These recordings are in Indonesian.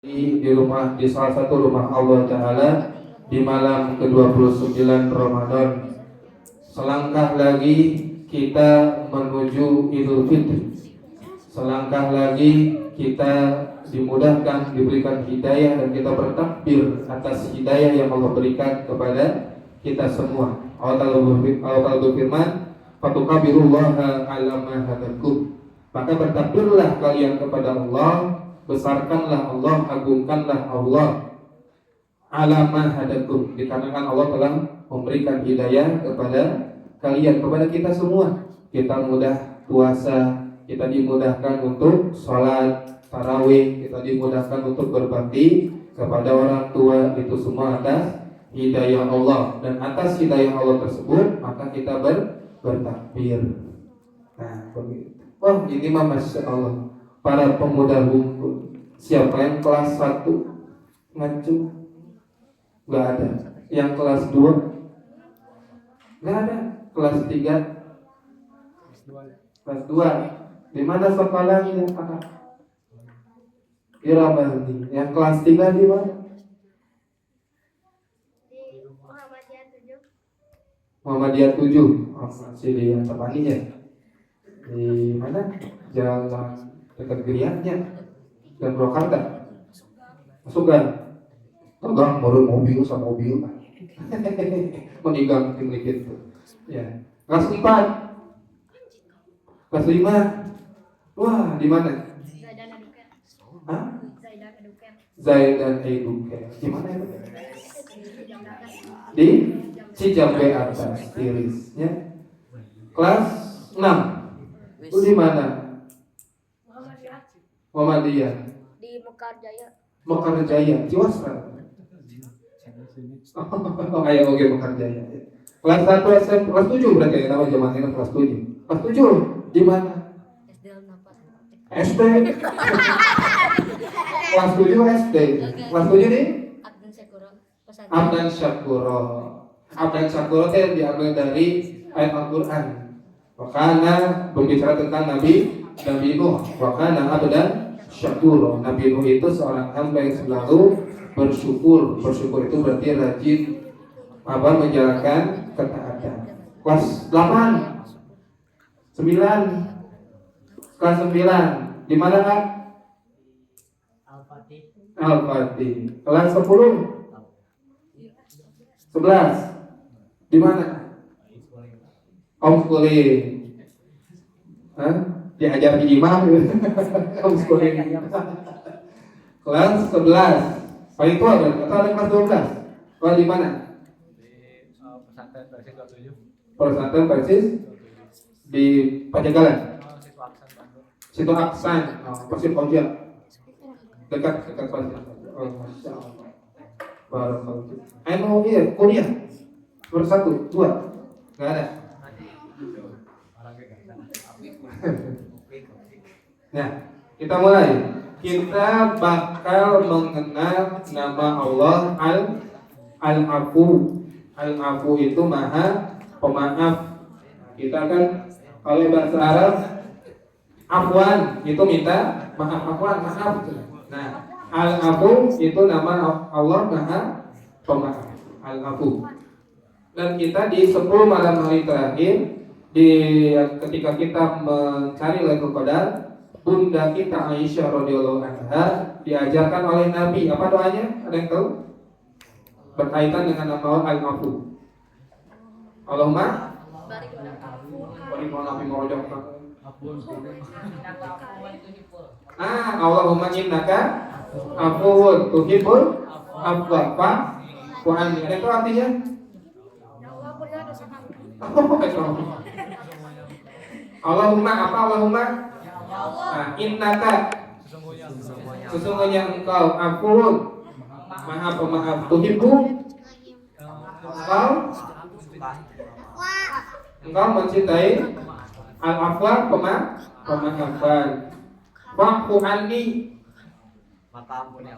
di salah satu rumah Allah Ta'ala di malam ke-29 Ramadan. Selangkah lagi kita menuju Idul Fitri. Selangkah lagi kita dimudahkan, diberikan hidayah, dan kita bertakbir atas hidayah yang Allah berikan kepada kita semua. Allah Ta'ala berfirman, "Fatukabirullaha ala ma hadakum." Maka bertakbirlah kalian kepada Allah, besarkanlah Allah, agungkanlah Allah ala ma hadakum, dikarenakan Allah telah memberikan hidayah kepada kalian, kepada kita semua. Kita mudah puasa, kita dimudahkan untuk sholat tarawih, kita dimudahkan untuk berbakti kepada orang tua. Itu semua atas hidayah Allah, dan atas hidayah Allah tersebut maka kita bertakbir. Nah, begitu. Wah, ini mah Masya Allah, para pemuda hukum. Siapa yang kelas 1 ngacu? Gak ada. Yang kelas 2? Gak ada. Kelas 3? Kelas 2. Di mana sekolahnya? Di Rabani. Yang kelas 3 di mana? Di Muhammadiyah 7. Muhammadiyah 7. Oh, masih di Antapani ya? Di mana? Jalan dekat Geriatnya dan Purwakarta. Masuk kan? Tegang baru mobil sama mobil. Menigang tim itu. Ya. Kelas 4. Kelas 5. Wah, di mana? Zaidan Eduker. Hah? Zaidan Eduker. Zaidan Eduker. Di mana itu? Di Di Cijambe atas tirisnya. Kelas 6. Itu di mana? Muhammadiyah. Muhammadiyah. Di Mekarjaya. Mekarjaya, Ciwasra. Oh, ayo oke Mekarjaya. Kelas 1 SMP, kelas 7 berarti ya, nama zaman ini kelas 7. Kelas 7 di mana? SD Al-Nafas. SD. Kelas 7 SD. Kelas 7 di Abdul Syakuro. Abdan Syakuro. Abdan Syakuro itu diambil dari ayat Al-Quran. Wakana berbicara tentang Nabi Nuh. Wakana Abdan Syakuro. Nabi Nuh itu seorang hamba yang selalu bersyukur. Bersyukur itu berarti rajin menjalankan ketaatan. Kelas 8, 9. Kelas 9 di mana Kak? Al-Fatih. Kelas 10, 11 di mana? Homeschooling. Hah? Diajar di imam. Homeschooling. Kelas 11. Paling tua kan? Atau ada kelas 12? Kelas di mana? Pesantren Persis 27. Pesantren Persis di Pajagalan. Situ Aksan. Persib Koja. Dekat Persib. Oh, Masya Allah. Barakallahu. Ayo iya, kuliah. Nomor 1, 2. Enggak ada. Nah, kita mulai. Kita bakal mengenal nama Allah Al-Afu. Al-Afu itu Maha Pemaaf. Kita kan kalau bahasa Arab afwan itu minta maaf, afwan maaf. Nah, Al-Afu itu nama Allah Maha Pemaaf. Al-Afu. Dan kita di 10 malam hari terakhir ketika kita mencari Lailatul Qadar, Bunda kita Aisyah radhiyallahu anha diajarkan oleh Nabi, apa doanya? Ada yang tahu? Berkaitan dengan nama Al-Afu. Allahumma barik lana fi marojaqna. Allahumma innaka afuwun tuhibbul afwa wa anni. Ada itu artinya? Allahumma apa Allahumma? Nah, innaka sesungguhnya engkau afuwun maha pemaaf, tuhibbu engkau mencintai al-afwa pemaafan. Wa'fu anni maka ampuni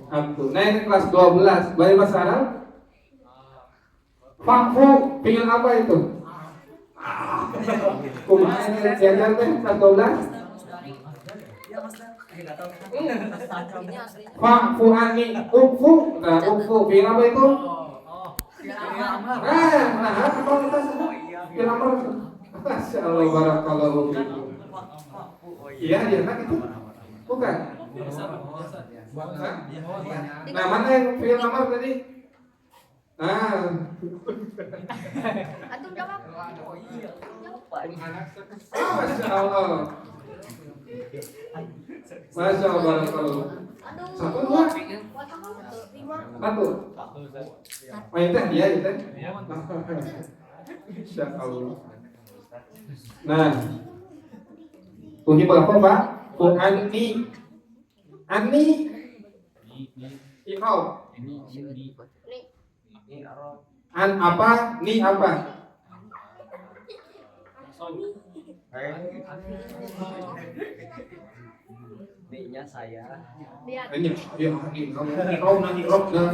aku. Nah, ini kelas 12 bahasa bahasa Arab. Wa'fu pingin apa itu? Kumaha diajar teh kelas 12? Ini aslinya. Fa'fu anni ukfu. Nah, ukfu fi'il apa itu? Apa kita sebut? Fi'il amr. Masya Allah, barakallahu fiikum. Iya, dia kan itu. Bukan. Hah? Nah, mana yang fi'il amr tadi? Nah, Antum jawab. Masya Allah. Masya Allah, barakallahu. Aduh. Satu, dua. Lima. Satu. Oh, itu dia, itu. Masya Allah. Nah, bunyi berapa Pak? Anni. Anni. Ikau. Nih. An apa? Ni apa? Ni-nya saya. Lihat. Ini, ya, ikau nanti rob dah.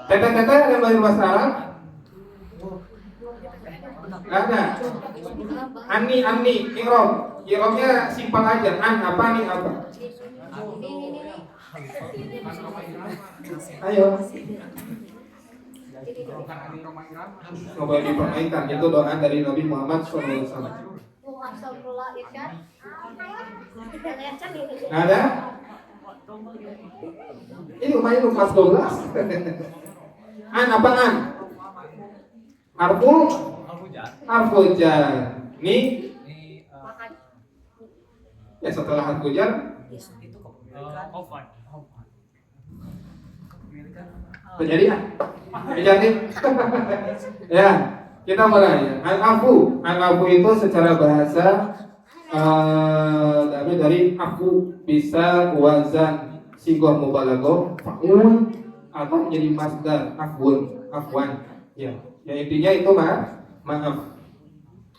Tete ada bahasa bahasa Arab? Nggak ada. Ani, irob. Irobnya simpel aja. An apa? Ni apa? Ini. Ayo. Coba dipermainkan. Itu doa dari Nabi Muhammad SAW. Astagfirullah, Irsyad. Nggak ada? Ini lumayan lupas 12. An apaan? Harful? Harful jar. Ni? Makan. Ya setelah harful jar. Terjadi ya? Terjadi? Ya, kita mulai. Al-afu. Al-afu itu secara bahasa dari afu, bisa wazan sigoh mubalaghah fa'ul atau menjadi masdar afwan. Ya, intinya itu maaf.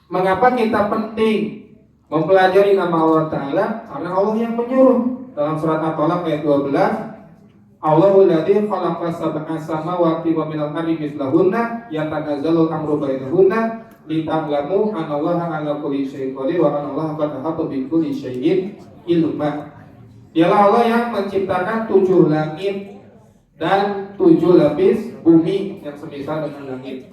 Mengapa kita penting mempelajari nama Allah Ta'ala? Karena Allah yang menyuruh. Dalam surat At-Talaq ayat 12, Allahul ladzi khalaqa sab'a samawati wa minal ardi mislahunna yatanazzalul amru bainahunna lita'lamu annallaha 'ala kulli syai'in qadir wa annallaha qad ahata bi kulli syai'in ilma. Dialah Allah yang menciptakan 7 langit dan 7 lapis bumi yang semisal dengan langit.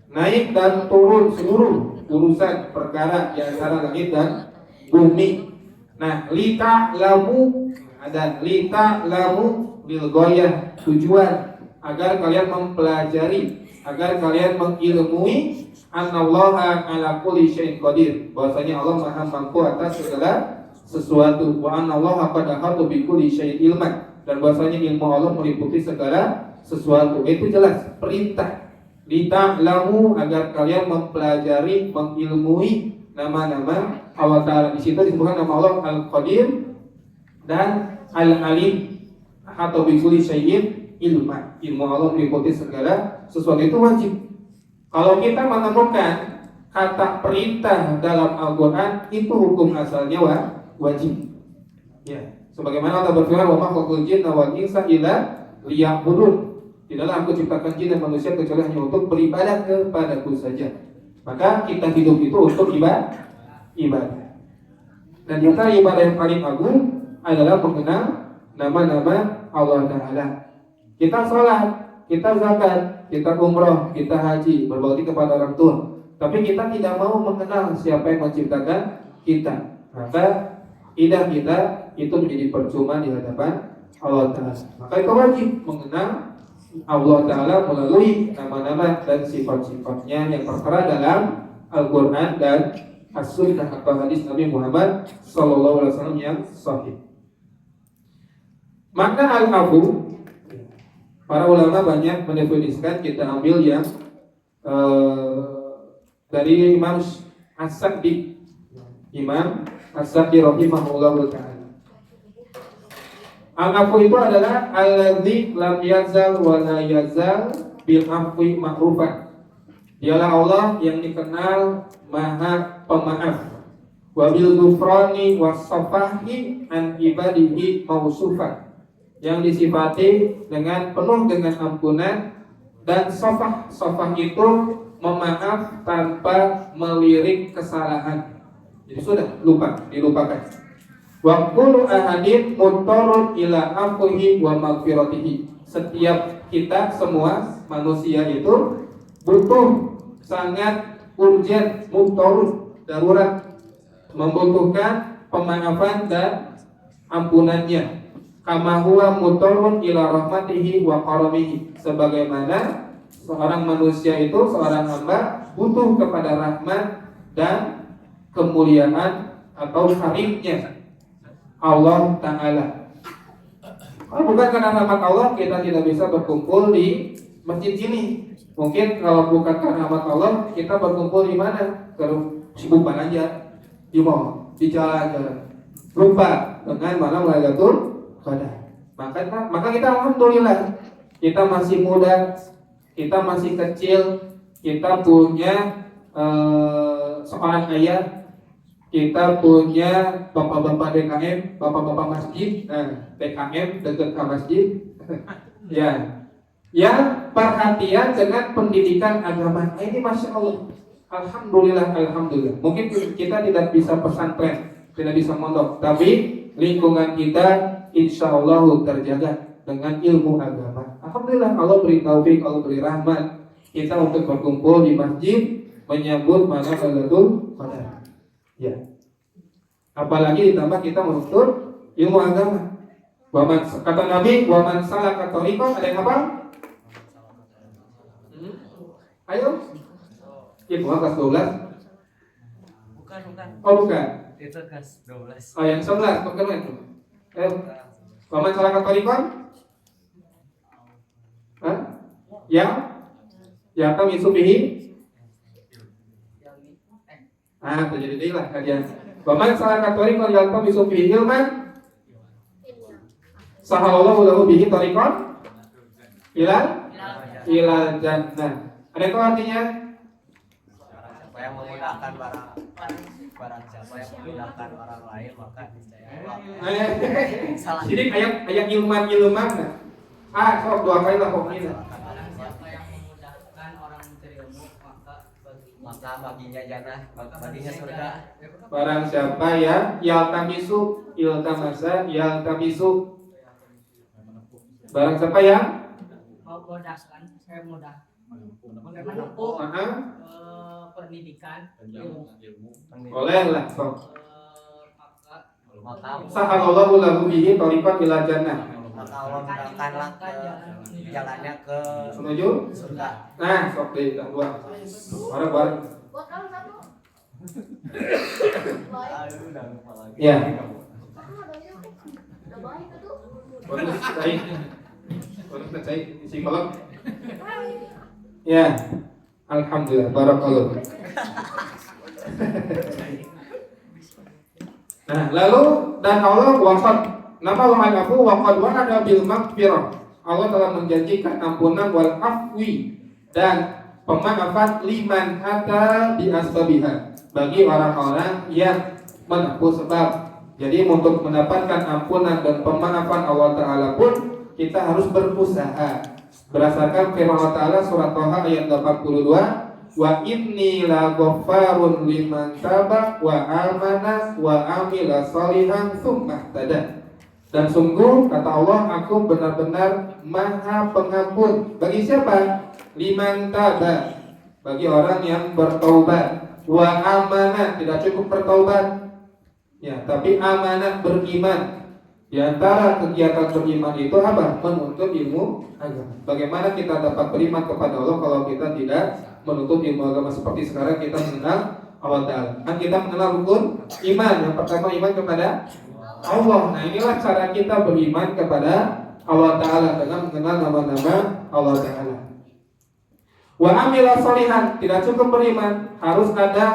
Naik dan turun seluruh urusan perkara di antara langit dan bumi. Nah, lita'lamu ada lita'lamu bil goyah, tujuan agar kalian mempelajari, agar kalian mengilmui anallaha ala kulli syai'in qadir, bahwasanya Allah Maha mampu atas segala sesuatu, wa anallaha qad ahata bi kulli syai'in ilman, dan bahwasanya ilmu Allah meliputi segala sesuatu. Itu jelas perintah. Lita'lamu agar kalian mempelajari, mengilmui nama-nama Allah Ta'ala. Di situ disebutkan nama Allah Al-Qadir dan Al-Alim atau bikuli syai'in ilma. Ilmu Allah meliputi segala sesuatu, itu wajib. Kalau kita menemukan kata perintah dalam Al-Quran, itu hukum asalnya wajib. Ya, sebagaimana Allah berfirman, wa ma khalaqul jinna wal insa illa liya'budun. Tidaklah aku ciptakan jin dan manusia kecuali hanya untuk beribadah kepadaku saja. Maka kita hidup itu untuk ibadah. Dan di antara ibadah yang paling agung adalah mengenal nama-nama Allah Ta'ala. Kita sholat, kita zakat, kita umroh, kita haji, berbakti kepada orang tua, tapi kita tidak mau mengenal siapa yang menciptakan kita. Maka ibadah kita itu menjadi percuma di hadapan Allah Ta'ala. Maka itu wajib mengenal Allah Ta'ala melalui nama-nama dan sifat-sifatnya yang tertera dalam Al-Quran dan As-Sunnah atau hadis Nabi Muhammad SAW yang sahih. Makna al-afu, para ulama banyak mendefinisikan, kita ambil yang dari Imam As-Sa'di. Imam As-Sa'di rahimahullahu ta'ala. Al-afu itu adalah alladzi lam yazal wa la yazal bil afwi ma'rufan. Dialah Allah yang dikenal Maha Pemaaf. Wa bil ghufrani was safahi an ibadihi mausufan, yang disifati dengan penuh dengan ampunan dan sofah. Sofah itu memaaf tanpa melirik kesalahan. Jadi sudah dilupakan. Wa kullu ahadin muttarun ila afuhi wa maghfiratihi. Setiap kita semua manusia itu butuh, sangat urgent, muttarun, darurat, membutuhkan pemaafan dan ampunannya. Kama huwa muttarun ila rahmatihi wa karamihi. Sebagaimana seorang manusia itu, seorang hamba butuh kepada rahmat dan kemuliaan atau karimnya Allah Ta'ala. Kalau bukan karena rahmat Allah, kita tidak bisa berkumpul di masjid ini. Mungkin kalau bukan karena rahmat Allah, kita berkumpul di mana? Sibukan aja, di mall, di jalan-jalan. Lupa dengan malam Lailatul Qadar. Maka kita alhamdulillah, kita masih muda, kita masih kecil, kita punya seorang ayah, kita punya bapak-bapak DKM, bapak-bapak masjid, DKM dekat ke masjid, ya, yang perhatian dengan pendidikan agama. Ini masya Allah, alhamdulillah, alhamdulillah. Mungkin kita tidak bisa pesantren, tidak bisa mondok, tapi lingkungan kita insya Allah terjaga dengan ilmu agama. Alhamdulillah, Allah beri taufik, Allah beri rahmat kita untuk berkumpul di masjid menyambut malam Lailatul Qadar. Ya. Apalagi ditambah kita menuntut ilmu agama. Kata Nabi, "Wa man salaka thariqan", ada yang apa? Ayo. Ibu kelas 12. Bukan. Oh, bukan. Itu kelas 12. Oh, yang 11, bukan itu. Ayo. Wa man salaka thariqan? Hah? Ya kami subihi. Terjadi dilah kajian. Baman salaka thariqan yaltamisu fihi ilman sahalallahu lahu bihi thariqan ilal jannah. Ada itu artinya? Siapa yang memudahkan barang siapa yang memudahkan orang lain maka salah. Jadi ayat ilman. Sok dua kali lah pokoknya. Siapa yang memudahkan orang mencari ilmu Maka baginya jannah, baginya surga. Barang siapa ya yaltamisu, barang siapa yang memudahkan, saya menempuh pendidikan ilmu. boleh lah sok. Maka Sahalallahu lahu bihi thariqan ilal jannah. maka Allah mudahkanlah jalannya ke Menuju surga. nah sok deh dua bareng. Buat kamu satu. Baik. Aduh, udah lupa lagi. Ya. Kamu ada ilmu. Udah baik itu. Bonus cai psikolog. Ya. Alhamdulillah, barakallah. Nah, lalu dan Allah wafat. Nama wa'alafu waqad wa'ada bil maghfirah. Allah telah menjanjikan ampunan wal afwi dan pemaafan liman ata bi asbabiha, bagi orang-orang yang menempuh sebab. Jadi untuk mendapatkan ampunan dan pemaafan Allah Ta'ala pun kita harus berusaha. Berdasarkan firman Allah Ta'ala surat Thaha ayat 82, wa inni la ghaffarun liman taba wa amana wa amila shalihan tsumma ihtada. Dan sungguh kata Allah, aku benar-benar maha pengampun. Bagi siapa? Liman taba, bagi orang yang bertaubat. Wa amanah, tidak cukup bertaubat, ya, tapi amanah beriman. Di antara kegiatan beriman itu apa? Menuntut ilmu agama. Bagaimana kita dapat beriman kepada Allah kalau kita tidak menuntut ilmu agama? Seperti sekarang kita mengenal Allah Ta'ala. Kan kita mengenal rukun iman. Yang pertama iman kepada Allah. Nah, inilah cara kita beriman kepada Allah Ta'ala dengan mengenal nama-nama Allah Ta'ala. Wa amila sholihan, tidak cukup beriman, harus ada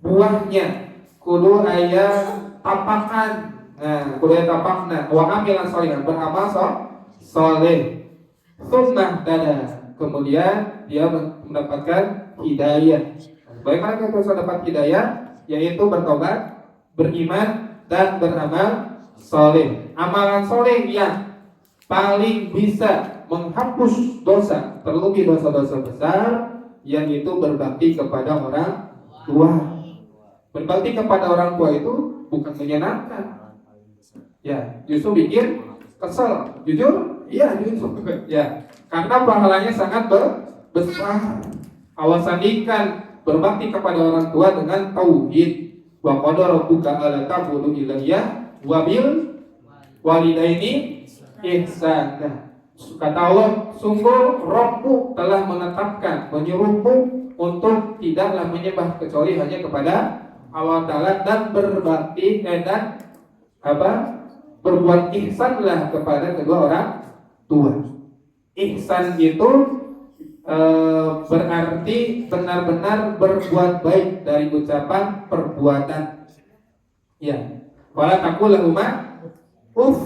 buahnya. Kudu aya tapakan. Nah, kudu aya tapakna. Wa amila sholihan, beramal soleh. Tsumma ihtada, kemudian dia mendapatkan hidayah. Bagaimana kita bisa dapat hidayah? Yaitu bertobat, beriman, dan beramal soleh. Amalan soleh yang paling bisa menghapus dosa, terlebih dosa-dosa besar, yang itu berbakti kepada orang tua. Berbakti kepada orang tua itu bukan menyenangkan. Ya, justru bikin kesel. Jujur? Iya, jujur. Ya, karena pahalanya sangat besar. Allah sandingkan berbakti kepada orang tua dengan tauhid. Wa qadara rabbuka alla ta'budu illa iyyah wa bil walidaini ihsana. Kata Allah, sungguh Rabbmu telah menetapkan, menyuruhmu untuk tidaklah menyembah kecuali hanya kepada Allah Ta'ala dan berbakti dan berbuat ihsanlah kepada kedua orang tua. Ihsan itu berarti benar-benar berbuat baik dari ucapan perbuatan. Ya, wala taqul lahuma uff.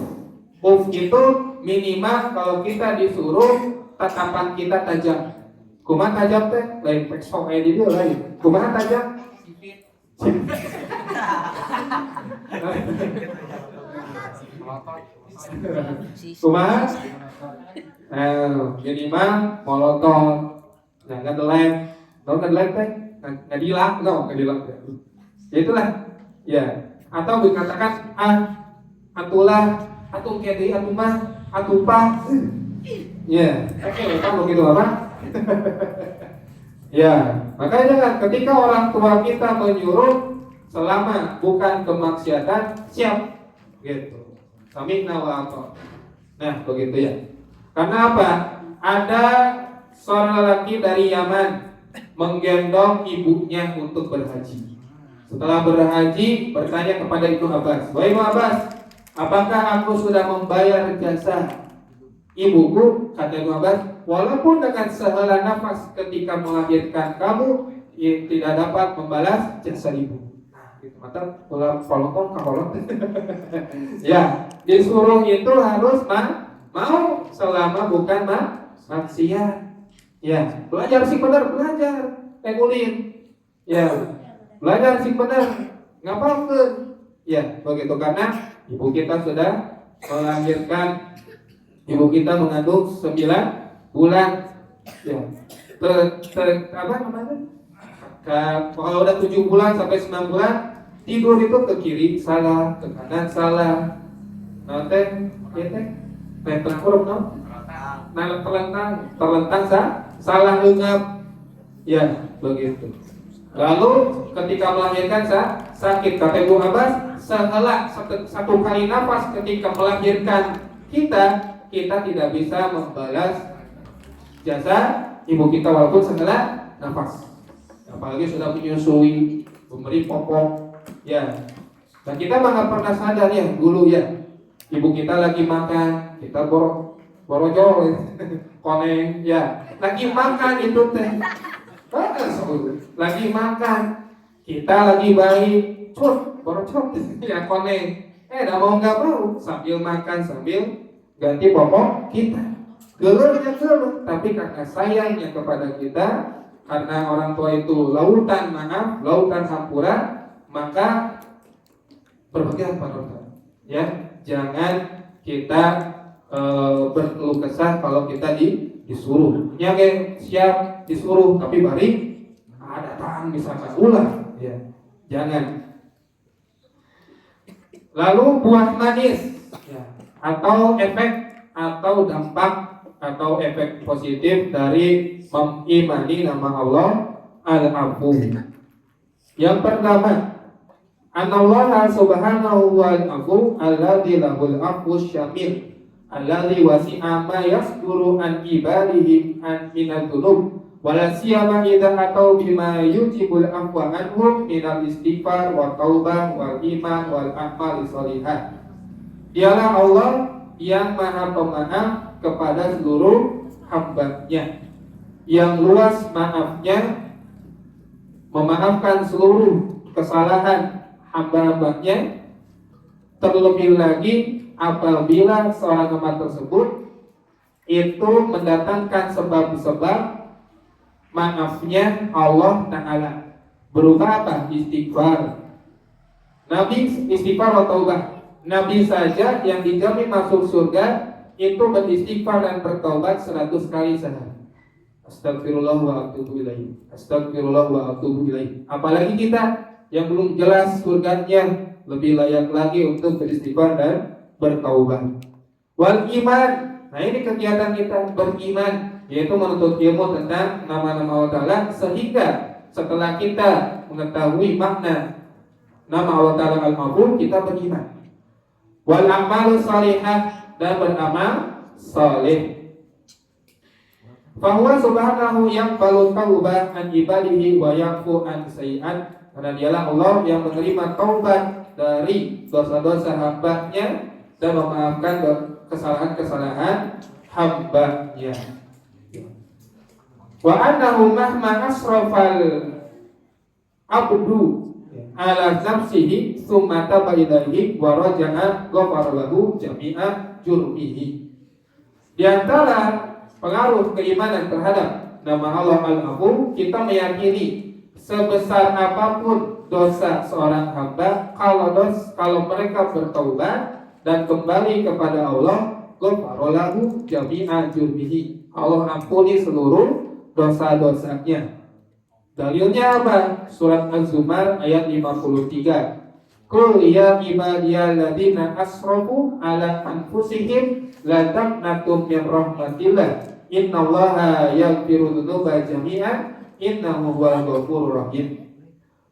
Uff itu minimal kalau kita disuruh tatapan kita tajam. Kumaha tajam teh? Lain pekso kayak di dia lain. Kumaha tajam? Sipit. Kumaha? Minimal molotov. Jangan delek. Tahu delek teh? Ngadilak, ngadilak. Ya itulah. Ya. Atau dikatakan atulah, atuh kedi, atuh mah, atuh pa. Ya, oke, kan begitu apa? Ya, makanya jangan ketika orang tua kita menyuruh selama bukan kemaksiatan siap, gitu. Sami'na wa ata'na. Nah, begitu ya. Karena apa? Ada seorang lelaki dari Yaman menggendong ibunya untuk berhaji. Setelah berhaji, bertanya kepada Ibnu Abbas, "Wahai Ibnu Abbas, apakah aku sudah membayar jasa ibuku?" Kata Ibnu Abbas, "Walaupun dengan sehela nafas ketika melahirkan kamu, tidak dapat membalas jasa ibu." Nah, gitu mata ulang polong kaholot. Ya, disuruh itu harus mau selama bukan maksiat. Ya, belajar sih benar, belajar. Ulin. Ya, belajar sih benar. Ngapalkeun? Ya, begitu karena ibu kita sudah melahirkan. Ibu kita mengandung 9 bulan. Ya. Apa namanya? Kalau udah 7 bulan sampai 9 bulan, tidur itu ke kiri salah, ke kanan salah. Nanti ya teh, kurang no? Terlentang salah leungap. Ya, begitu. Lalu ketika melahirkan sakit, kata Ibu Abbas, setelah satu kali nafas ketika melahirkan kita tidak bisa membalas jasa ibu kita walaupun setelah nafas. Apalagi sudah menyusui, memberi popok, ya. Dan kita nggak pernah sadar ya dulu ya. Ibu kita lagi makan, kita borojol, koneng, ya. Lagi makan itu teh. Lagi makan, kita lagi baik, borojol, ya koneng. Dah mau nggak mau sambil makan sambil ganti popok kita. Geuleuhnya geuleuh, tapi karena sayangnya kepada kita, karena orang tua itu lautan hampura, maka berbagai apa ya, jangan kita berkeluh kesah kalau kita disuruh. Ya siap disuruh tapi balik datang misalkan ulah, ya. Jangan. Lalu buah manis, ya, atau efek atau dampak atau efek positif dari mengimani nama Allah Al-Afu. Yang pertama, Anallaha subhanahu wa ta'ala alladzi lahul afu syamil alladzi wasi'a ma yasduru an ibadihi an minal dzunub wala siyama idza atau bima yujibul afwa anhum minal istighfar wa taubah wal iman wal amal shalihah. Dialah Allah yang Maha Pemaaf kepada seluruh hamba-Nya, yang luas maafnya, memaafkan seluruh kesalahan hamba-hambanya. Terlebih lagi apabila seorang hamba tersebut itu mendatangkan sebab-sebab maafnya Allah Ta'ala berupa apa? Istighfar. Nabi istighfar atau taubah. Nabi saja yang dijamin masuk surga itu beristighfar dan bertaubat 100 kali sehari. Astagfirullah wa atubu ilaih. Astagfirullah wa atubu ilaih. Apalagi kita yang belum jelas surganya, lebih layak lagi untuk beristighfar dan bertaubat. Wal iman, nah ini kegiatan kita beriman, yaitu menuntut ilmu tentang nama-nama Allah Ta'ala, sehingga setelah kita mengetahui makna nama Allah Ta'ala Al-Ma'bud, kita beriman. Wal amalu salihah, dan beramal saleh. Fahuwa subhanahu yang balut taubah an ibadihi wa yafu an sayi'at, karena dialah Allah yang menerima taubat dari dosa-dosa hambanya dan memaafkan kesalahan-kesalahan hambanya. Wa annahu mahma asrafal abdu ala nafsihi summa taba ilaihi wa raja'a ghafara lahu jami'a jurmihi. Di antara pengaruh keimanan terhadap nama Allah Al-Afu, kita meyakini sebesar apapun dosa seorang hamba, kalau mereka bertaubat dan kembali kepada Allah, ghafara lahu jami'a jurmihi, Allah ampuni seluruh dosa-dosanya. Dalilnya apa? Surat Az-Zumar ayat 53. Qul ya ibadiyalladzina asrafu ala anfusihim la taqnatu min rahmatillah innallaha yaghfiru dzunuba jami'an innahu huwal ghafurur rahim.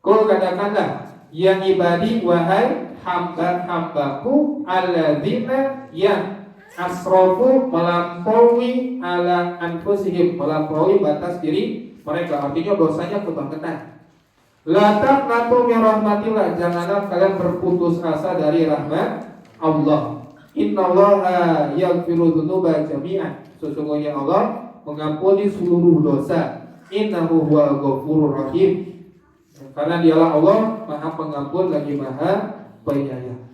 Qul, katakanlah, ya ibadi, wahai hamba-hambaku, alladzina yang asrafu, melampaui, ala anfusihim, melampaui batas diri mereka, artinya dosanya kebangetan. La taqnatu min rahmatillah, janganlah kalian berputus asa dari rahmat Allah. Innallaha yaghfiru dzunuba jami'an, sesungguhnya Allah mengampuni seluruh dosa. Innahu huwal ghafurur rahim, karena dialah Allah Maha Pengampun lagi Maha Penyayang.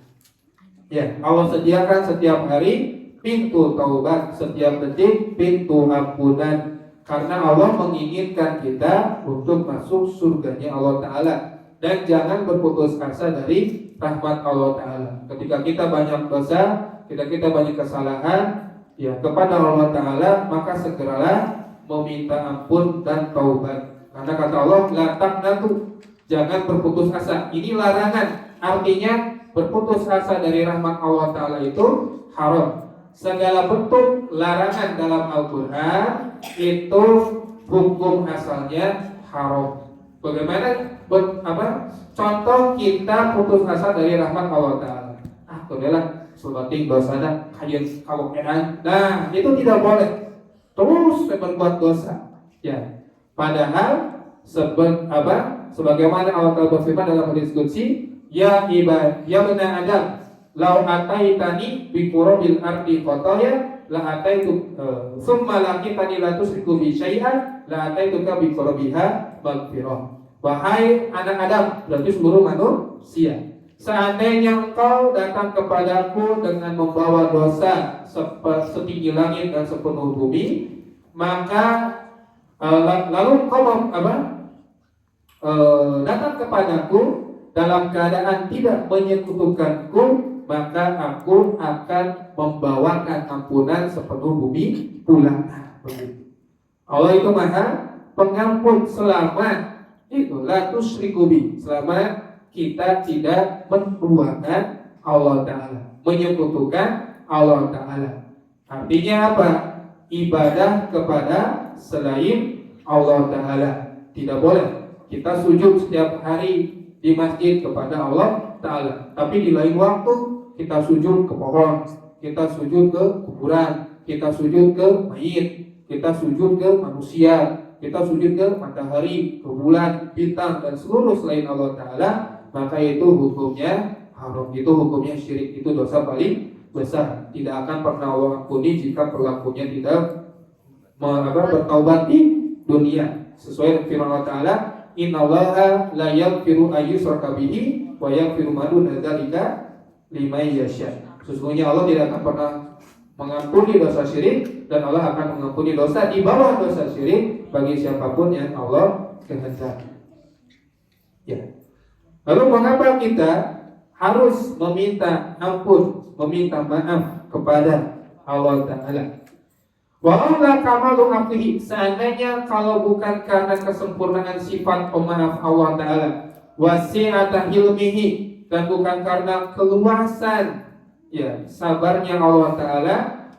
Ya, Allah sediakan setiap hari pintu taubat, setiap detik pintu ampunan, karena Allah menginginkan kita untuk masuk surganya Allah Ta'ala. Dan jangan berputus asa dari rahmat Allah Ta'ala. Ketika kita banyak dosa, ketika kita banyak kesalahan, ya kepada Allah Ta'ala, maka segeralah meminta ampun dan taubat. Karena kata Allah, la taqnatu, jangan berputus asa. Ini larangan, artinya berputus asa dari rahmat Allah Ta'ala itu haram. Segala bentuk larangan dalam Al-Quran itu hukum asalnya haram. Bagaimana contoh kita putus asa dari rahmat Allah Ta'ala? Kemudian sulating dosana kayen kalau edan. Nah, itu tidak boleh. Terus berbuat dosa. Ya. Padahal sebagaimana Allah Ta'ala berfirman dalam hadis qudsi, ya ibad, ya bani Adam, lau ataitani bi qurabil ardi khataya la ataitu summa laqitani la tusriku bi syai'an la ataituka bi qurabiha maghfirah. Wahai anak Adam, berarti seluruh manusia, seandainya engkau datang kepadaku dengan membawa dosa setinggi langit dan sepenuh bumi, maka lalu engkau datang kepadaku dalam keadaan tidak menyekutukanku, maka aku akan membawakan ampunan sepenuh bumi pula. Allah itu Maha Pengampun selama itulah tusyriku bi, selama kita tidak menduakan Allah Ta'ala, menyekutukan Allah Ta'ala. Artinya apa? Ibadah kepada selain Allah Ta'ala tidak boleh. Kita sujud setiap hari di masjid kepada Allah Ta'ala, tapi di lain waktu kita sujud ke pohon, kita sujud ke kuburan, kita sujud ke mayit, kita sujud ke manusia, kita sujud ke matahari, ke bulan, bintang, dan seluruh selain Allah Ta'ala, maka itu hukumnya haram, itu hukumnya syirik, itu dosa paling besar. Tidak akan pernah Allah ampuni jika pelakunya tidak bertaubat di dunia. Sesuai dengan firman Allah Ta'ala, innallaha la yaghfiru ayyushraka bihi wa yaghfiru ma duna dzalika liman yasha. Sesungguhnya Allah tidak akan pernah mengampuni dosa syirik, dan Allah akan mengampuni dosa di bawah dosa syirik bagi siapapun yang Allah kehendaki. Ya. Lalu mengapa kita harus meminta ampun, meminta maaf kepada Allah Ta'ala? Wa'ala kamalu afihi, seandainya kalau bukan karena kesempurnaan sifat pemaaf Allah Ta'ala, wasi'ata hilmihi, dan bukan karena keluasan ya sabarnya Allah Ta'ala,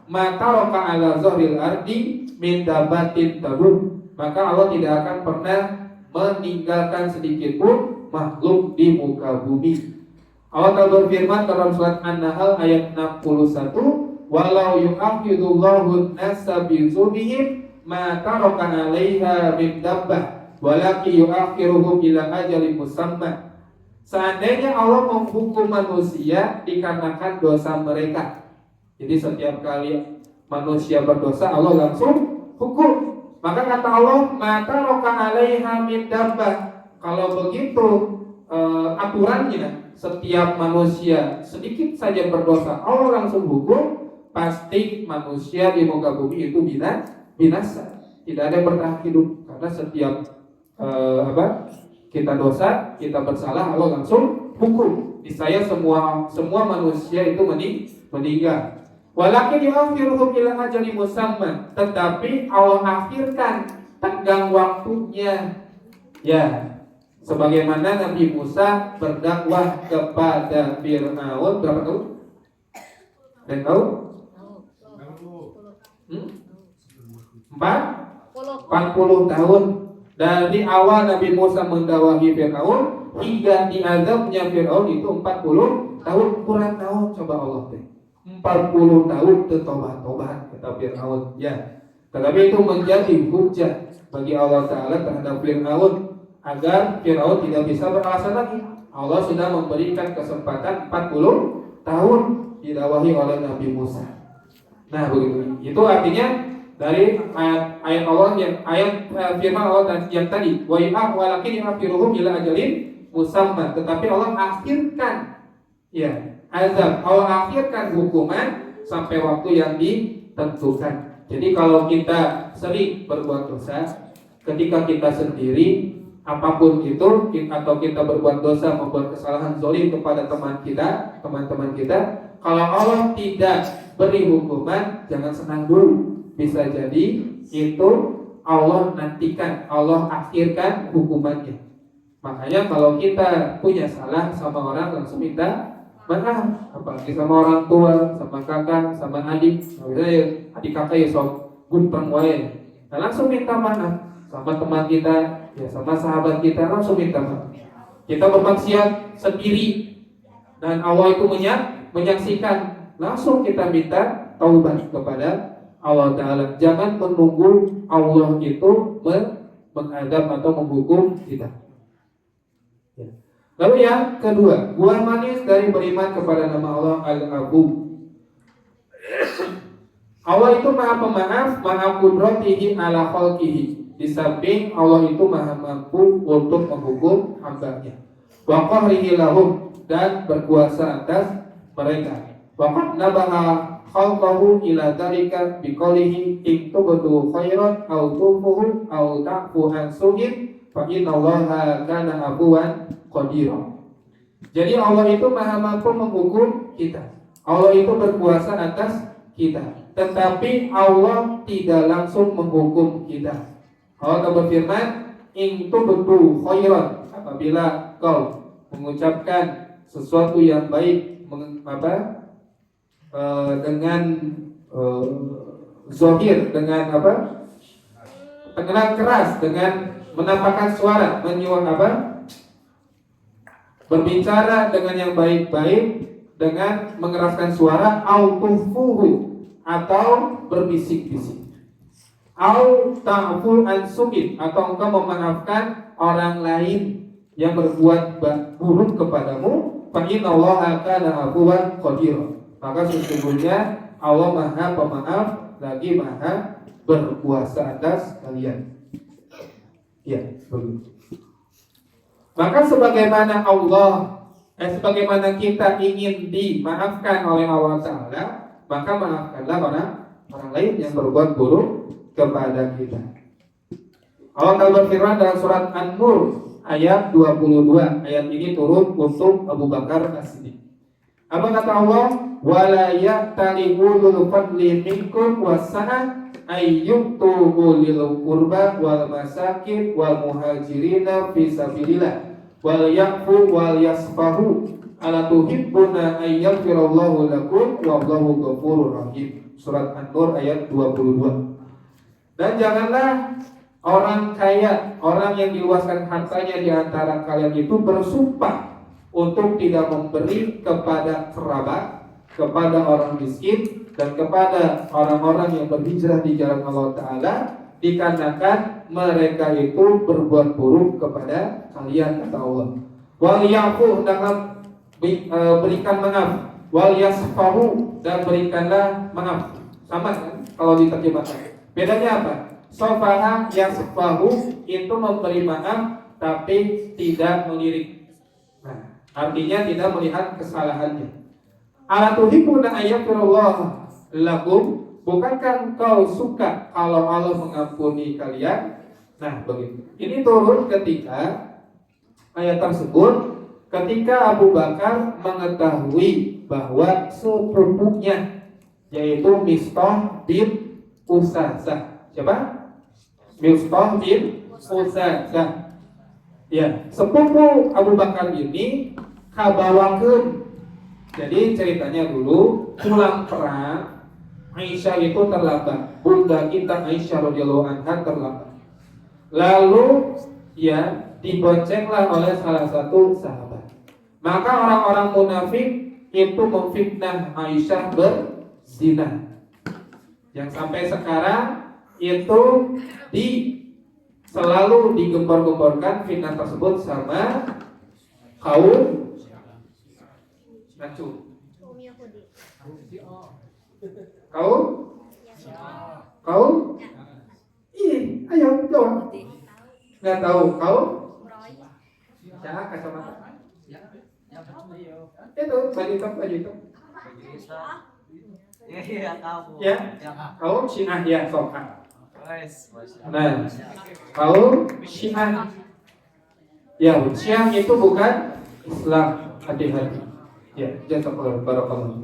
maka roka ala zahril ardi min dabatin tabur, maka Allah tidak akan pernah meninggalkan sedikit pun makhluk di muka bumi. Allah Ta'ala berfirman dalam surat An-Nahl ayat 61, walau yu'akhidullahu an-nasa bi dzunubihim ma taraka 'alaiha min dabbah walakin yu'akhiruhum ila ajalin musamma. Seandainya Allah menghukum manusia dikarenakan dosa mereka, jadi setiap kali manusia berdosa Allah langsung hukum. Maka kata Allah, mata roka 'alaiha min dabbah. Kalau begitu aturannya, setiap manusia sedikit saja berdosa Allah langsung hukum, pasti manusia di muka bumi itu binasa. Tidak ada yang bertahan hidup, karena setiap kita dosa, kita bersalah, Allah langsung hukum. Niscaya semua manusia itu meninggal. Walakin yu'akhiruhum ila ajalin musamma, tetapi Allah akhirkan tenggang waktunya. Ya, sebagaimana Nabi Musa berdakwah kepada Fir'aun berapa tahun? Ada yang tahu? 40 tahun. Dari awal Nabi Musa mendakwahi Fir'aun hingga diazabnya Fir'aun itu 40 tahun. Kurang tahun coba Allah teh. 40 tahun bertobat-tobat kata Fir'aun. Ya. Tetapi itu menjadi hujah bagi Allah Ta'ala terhadap Fir'aun agar Fir'aun tidak bisa beralasan lagi. Allah sudah memberikan kesempatan 40 tahun didakwahi oleh Nabi Musa. Nah begitu. Itu artinya dari ayat Allah yang firman Allah yang tadi wa walakin yu'akhiruhum ila ajalin musamma, tetapi Allah akhirkan ya azab, Allah akhirkan hukuman sampai waktu yang ditentukan. Jadi kalau kita sering berbuat dosa, ketika kita sendiri apapun itu, atau kita berbuat dosa, membuat kesalahan zalim kepada teman-teman kita, kalau Allah tidak beri hukuman, jangan senang dulu. Bisa jadi itu Allah nantikan, Allah akhirkan hukumannya. Makanya kalau kita punya salah sama orang, langsung minta maaf. Apalagi sama orang tua, sama kakak, sama adik. Misalnya adik kakak ya sok guntang wae, nah langsung minta maaf. Sama teman kita, ya sama sahabat kita, langsung minta maaf. Kita bermaksiat sendiri dan Allah itu menyaksikan, langsung kita minta taubat kepada Allah Ta'ala. Jangan menunggu Allah itu mengadab atau menghukum kita. Lalu yang kedua, buah manis dari beriman kepada nama Allah Al-Abu. Allah itu maha pemaaf, maha qudratihi ala khalqihi. Di samping Allah itu maha mampu untuk menghukum hambanya. Wa qahrihi lahum, dan berkuasa atas mereka. Wa qad nabaha khalqahu ila dzalika biqaulihi in tubdu khairan aw tufuhu aw ta'fu an su'in fa innallaha kana afuwan qadira. Jadi Allah itu maha mampu menghukum kita. Allah itu berkuasa atas kita, tetapi Allah tidak langsung menghukum kita. Allah berfirman, in tubdu khairan, apabila kau mengucapkan sesuatu yang baik, dengan zahir, dengan pengenalan keras, dengan menampakkan suara, berbicara dengan yang baik-baik, dengan mengeraskan suara, autufuhu, atau berbisik-bisik, au ta'fu an su'in, atau engkau memaafkan orang lain yang berbuat buruk kepadamu, fa innallaha kana afuwan qadira. Maka sesungguhnya Allah maha pemaaf lagi maha berkuasa atas kalian. Ya, begitu. Maka sebagaimana sebagaimana kita ingin dimaafkan oleh Allah Ta'ala, maka maafkanlah orang lain yang berbuat buruk kepada kita. Allah Ta'ala berfirman dalam surat An-Nur ayat 22. Ayat ini turun untuk Abu Bakar As-Siddiq. Apa kata Allah? Wala ya'tali ulul fadli minkum wasa'ah ayyutu ulil qurba wal masakin wal muhajirina fi sabilillah wal ya'fu wal yasfahu ala tuhibbuna ayyaghfirallahu lakum wallahu ghafurur rahim. Surat An-Nur ayat 22. Dan janganlah orang kaya, orang yang diluaskan hartanya di antara kalian itu bersumpah untuk tidak memberi kepada kerabat, kepada orang miskin, dan kepada orang-orang yang berhijrah di jalan Allah Ta'ala, dikarenakan mereka itu berbuat buruk kepada kalian, kata Allah. Wal yafu, hendaklah berikan maaf. Wal yasfahu, dan berikanlah maaf. Sama kan kalau diterjemahkan. Bedanya apa? Sofaha yasfahu itu memberi maaf tapi tidak melirik. Nah, artinya tidak melihat kesalahannya. Ala tuhibbuna ayyaghfirallahu lakum, bukankah engkau suka kalau Allah mengampuni kalian? Nah, begitu. Ini turun ketika ayat tersebut ketika Abu Bakar mengetahui bahwa sepupunya yaitu Mistah bin Usasah. Siapa? Mistah bin Usasah. Ya, sepupu Abu Bakar ini kabawakeun. Jadi ceritanya dulu pulang perang, Aisyah itu terlambat. Bunda kita Aisyah radhiyallahu anha terlambat. Lalu ya diboncenglah oleh salah satu sahabat. Maka orang-orang munafik itu memfitnah Aisyah berzina. Yang sampai sekarang itu selalu digempor-gemborkan fitnah tersebut sama kaum Nacu. Kaum? Iya, ayo jawab. Nggak tahu kaum? Ya, kacamata. Itu baju hitam. Iya, kamu. Ya, kaum Syiah ya, sokan. Nah, kaum Syiah. Ya, Syiah itu bukan Islam, hati-hati. Ya, jazakallahu barakallahu.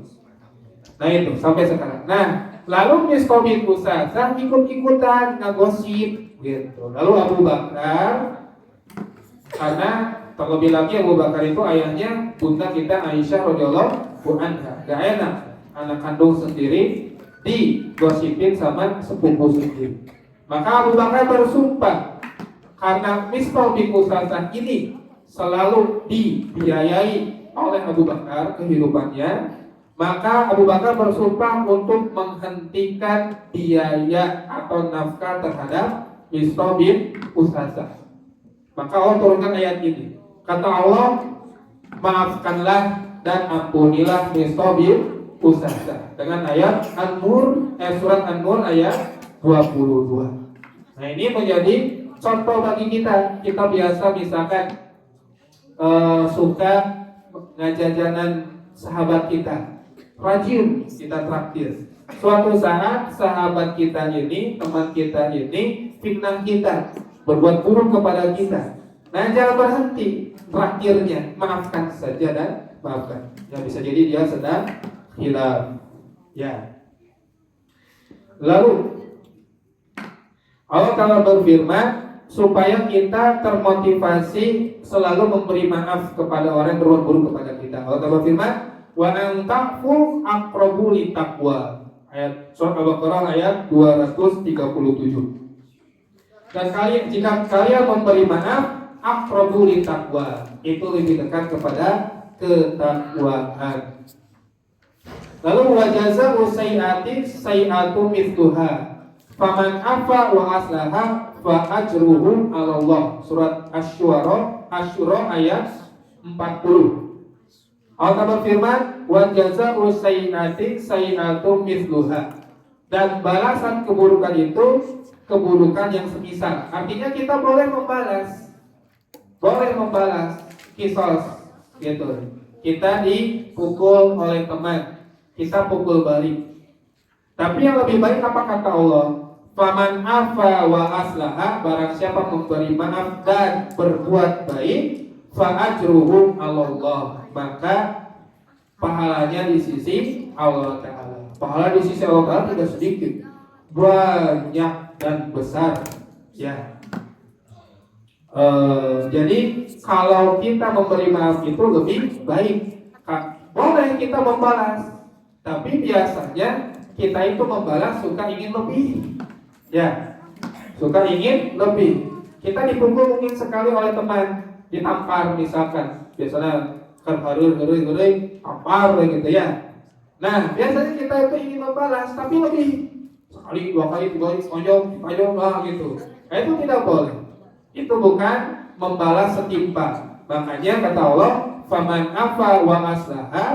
Nah itu sampai sekarang. Nah, lalu Mistah bin Usasah ikut-ikutan ngagosip gitu. Lalu Abu Bakar, karena terlebih lagi Abu Bakar itu ayahnya bunda kita Aisyah radhiyallahu anha. Gak enak anak kandung sendiri digosipin sama sepupu sendiri. Maka Abu Bakar bersumpah karena Mistah bin Usasah ini selalu dibiayai oleh Abu Bakar kehidupannya, maka Abu Bakar bersumpah untuk menghentikan biaya atau nafkah terhadap Mistah bin Usasah. Maka Allah turunkan ayat ini. Kata Allah, maafkanlah dan ampunilah Mistah bin Usasah dengan ayat An-Nur, surat An-Nur ayat 22. Nah ini menjadi contoh bagi kita. Kita biasa misalkan suka ngajajanan sahabat kita, rajin kita traktir. Suatu saat sahabat kita ini, teman kita ini fitnah kita, berbuat buruk kepada kita. Nah jangan berhenti traktirnya, maafkan saja dan maafkan. Ya bisa jadi dia sedang hilaf. Ya. Lalu Allah Ta'ala berfirman supaya kita termotivasi selalu memberi maaf kepada orang yang berbuat buruk kepada kita. Allah Ta'ala berfirman, wa an ta'fu aqrabu littaqwa. Ayat surat Al-Baqarah ayat 237. Dan jika kalian memberi maaf, aqrabu littaqwa, itu lebih dekat kepada ketakwaan. Lalu wa jazaa'u sayyi'atin sayyi'atu mithluha. Faman afa wa aslaha fa ajruhu 'ala Allah. Surat Asy-Syura ayat 40. Allah berfirman, wa jazaa'u sayyi'atin sayyi'atu mithluha. Dan balasan keburukan itu keburukan yang semisal. Artinya kita boleh membalas kisos gitu. Kita dipukul oleh teman, kita pukul balik. Tapi yang lebih baik apa kata Allah? Faman afa wa aslaha, barang siapa memberi maaf dan berbuat baik, fa ajruhum 'ala Allah, maka pahalanya di sisi Allah Ta'ala. Pahala di sisi Allah Ta'ala tidak sedikit, banyak dan besar. Ya. Jadi kalau kita memberi maaf itu lebih baik. Boleh kita membalas, tapi biasanya kita itu membalas suka ingin lebih. Ya, suka ingin lebih. Kita dipukul mungkin sekali oleh teman, ditampar misalkan. Biasanya kan harus tampar gitu ya. Nah, biasanya kita itu ingin membalas, tapi lebih. Sekali, 2 kali, 3 kali, pojok lah gitu. Nah, itu tidak boleh. Itu bukan membalas setimpal. Makanya kata Allah, faman afa wa aslaha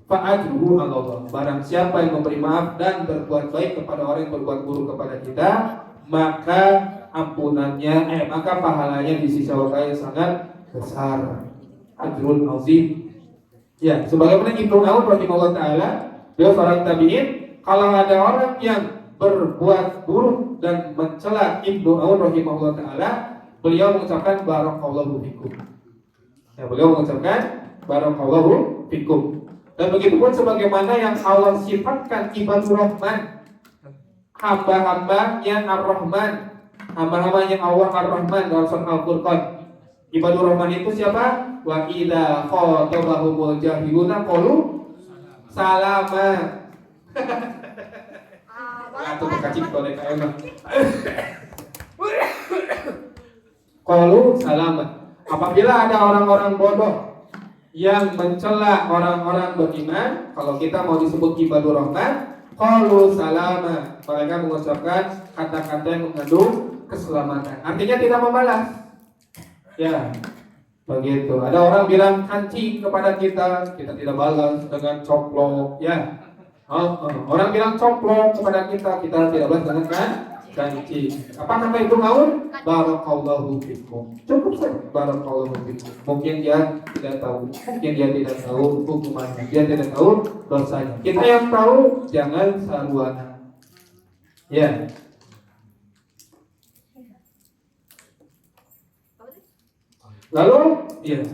fa ajruhu 'ala Allah. Barang siapa yang memberi maaf dan berbuat baik kepada orang yang berbuat buruk kepada kita, maka ampunannya maka pahalanya di sisi Allah yang sangat besar. Ajrul azim. Ya, sebagaimana Ibnu Aun rahimahullah taala, beliau seorang tabi'in, kalau ada orang yang berbuat buruk dan mencela Ibnu Aun rahimahullah taala, beliau mengucapkan barakallahu fikum. Ya, beliau mengucapkan barakallahu fikum. Dan begitu pun sebagaimana yang Allah sifatkan ibadur rahman, hamba-hamba yang ar-Rahman, hamba-hamba yang Allah ar-Rahman dalam surat Al-Furqan. Ibadur Rahman itu siapa? Wa idza khatabahumul jahiluna qalu salama. Atau kacip oleh KM. Qalu salama. Apabila ada orang-orang bodoh yang mencela orang-orang beriman, kalau kita mau disebut ibadur rahman, qalu salama, mereka mengucapkan kata-kata yang mengandung keselamatan. Artinya tidak membalas. Ya, begitu. Ada orang bilang kancing kepada kita, kita tidak balas dengan coplok. Ya, orang bilang coplok kepada kita, kita tidak balas dengan kancing. Apa kata itu Aun? Barakallahu fikum. Cukup saja barakallahu fikum. Mungkin dia tidak tahu, mungkin dia tidak tahu hukumannya, dia tidak tahu dosanya. Kita yang tahu, jangan sarwana. Ya. Lalu, ya.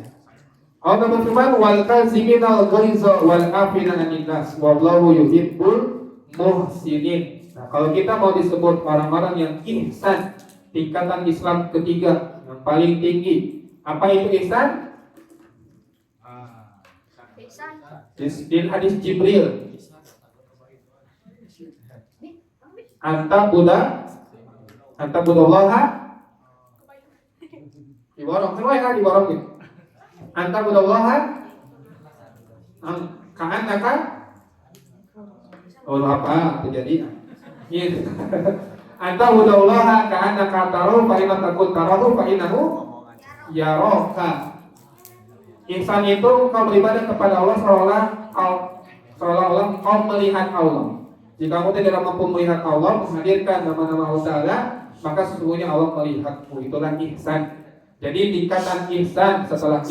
Allah berfirman, wal kaziminal ghaiza wal afina 'anil nas wallahu yuhibbul muhsinin. Nah, kalau kita mau disebut orang-orang yang ihsan, tingkatan Islam ketiga yang paling tinggi, apa itu ihsan? Di hadis Jibril, anta budallaha di borong gitu. Anta budallaha ka'annaka apa terjadi? Gitu. Anta budallaha ka'annaka tarahu fa in takun tarahu fa innahu yaraka. Ihsan itu kau beribadah kepada Allah seolah-olah kau melihat Allah. Jika kamu tidak mampu melihat Allah, menghadirkan nama-nama Allah Ta'ala, maka sesungguhnya Allah melihatmu. Itulah ihsan. Jadi tingkatan ihsan setelah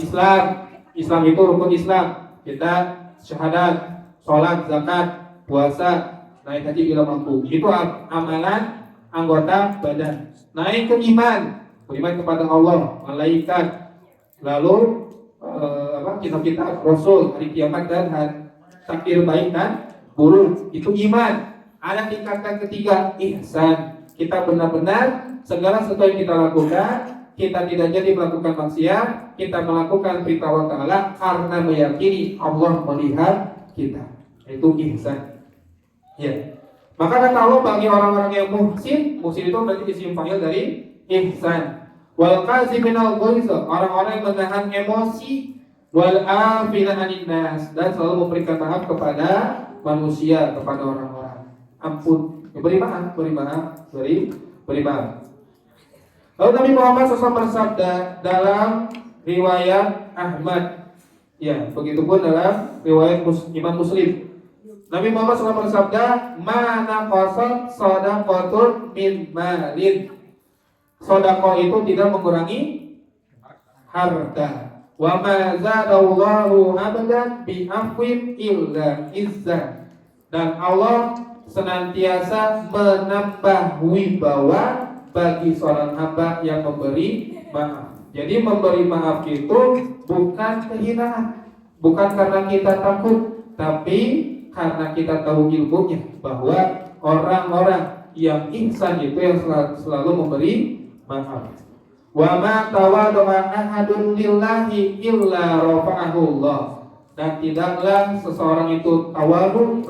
Islam itu rukun Islam. Kita syahadat, sholat, zakat, puasa, naik haji bila mampu. Itu amalan anggota badan. Naik ke iman, beriman kepada Allah, malaikat, lalu kitab-kitab Rasul, hari kiamat dan takdir baik dan buruk. Itu iman. Ada tingkatan ketiga, ihsan. Kita benar-benar segala sesuatu yang kita lakukan, kita tidak jadi melakukan maksiat, kita melakukan perintah Allah Ta'ala karena meyakini Allah melihat kita. Itu ihsan. Ya. Maka kata Allah bagi orang-orang yang muhsin itu berarti isim fa'il dari ihsan. Wal qaziminal ghaiza, orang-orang yang menahan emosi, wal afina 'anil nas, dan selalu memberikan maaf kepada manusia, kepada orang-orang. Ampun, beri maaf. Lalu Nabi Muhammad SAW bersabda dalam riwayat Ahmad, ya, begitupun dalam riwayat Imam Muslim. Nabi Muhammad SAW bersabda, "Mana qasat shadaqatun min malin." Sedekah itu tidak mengurangi harta. Wa ma zadallahu abdan bi afwin illa izzah. Dan Allah senantiasa menambah wibawa bagi seorang hamba yang memberi maaf. Jadi memberi maaf itu bukan kehinaan, bukan karena kita takut, tapi karena kita tahu ilmunya bahwa orang-orang yang ihsan itu yang selalu memberi maaf. Wa ma tawadda'a ahadun lillahi illa rafa'ahu Allah. dan tidaklah seseorang itu tawadhu,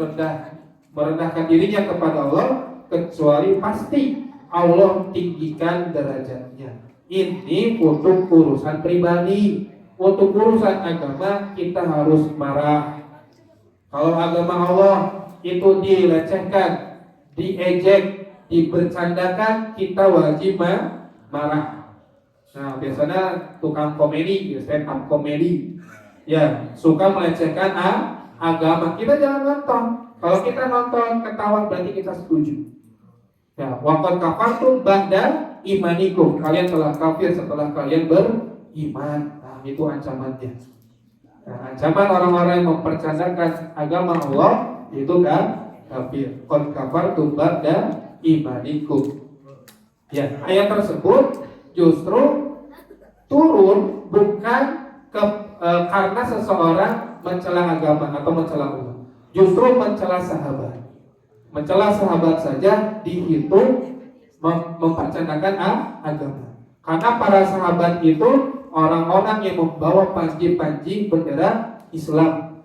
merendahkan dirinya kepada Allah, kecuali pasti Allah tinggikan derajatnya. Ini untuk urusan pribadi. Untuk urusan agama kita harus marah. Kalau agama Allah itu dilecehkan, diejek, dibercandakan, kita wajib marah. Nah, biasanya tukang komedi, stand up komedi, ya suka melecehkan agama. Kita jangan nonton. Kalau kita nonton ketawa berarti kita setuju. Ya, waqad kafartum ba'da imanikum. Kalian telah kafir setelah kalian beriman. Nah, itu ancamannya. Nah, ancaman orang-orang yang mempercandakan agama Allah itu kan kafir. Qad kafartum ba'da imanikum. Ya, ayat tersebut justru turun bukan karena seseorang mencela agama atau mencela Allah. Justru mencela sahabat. Mencela sahabat saja dihitung mempercandakan agama. Karena para sahabat itu orang-orang yang membawa panji-panji bendera Islam.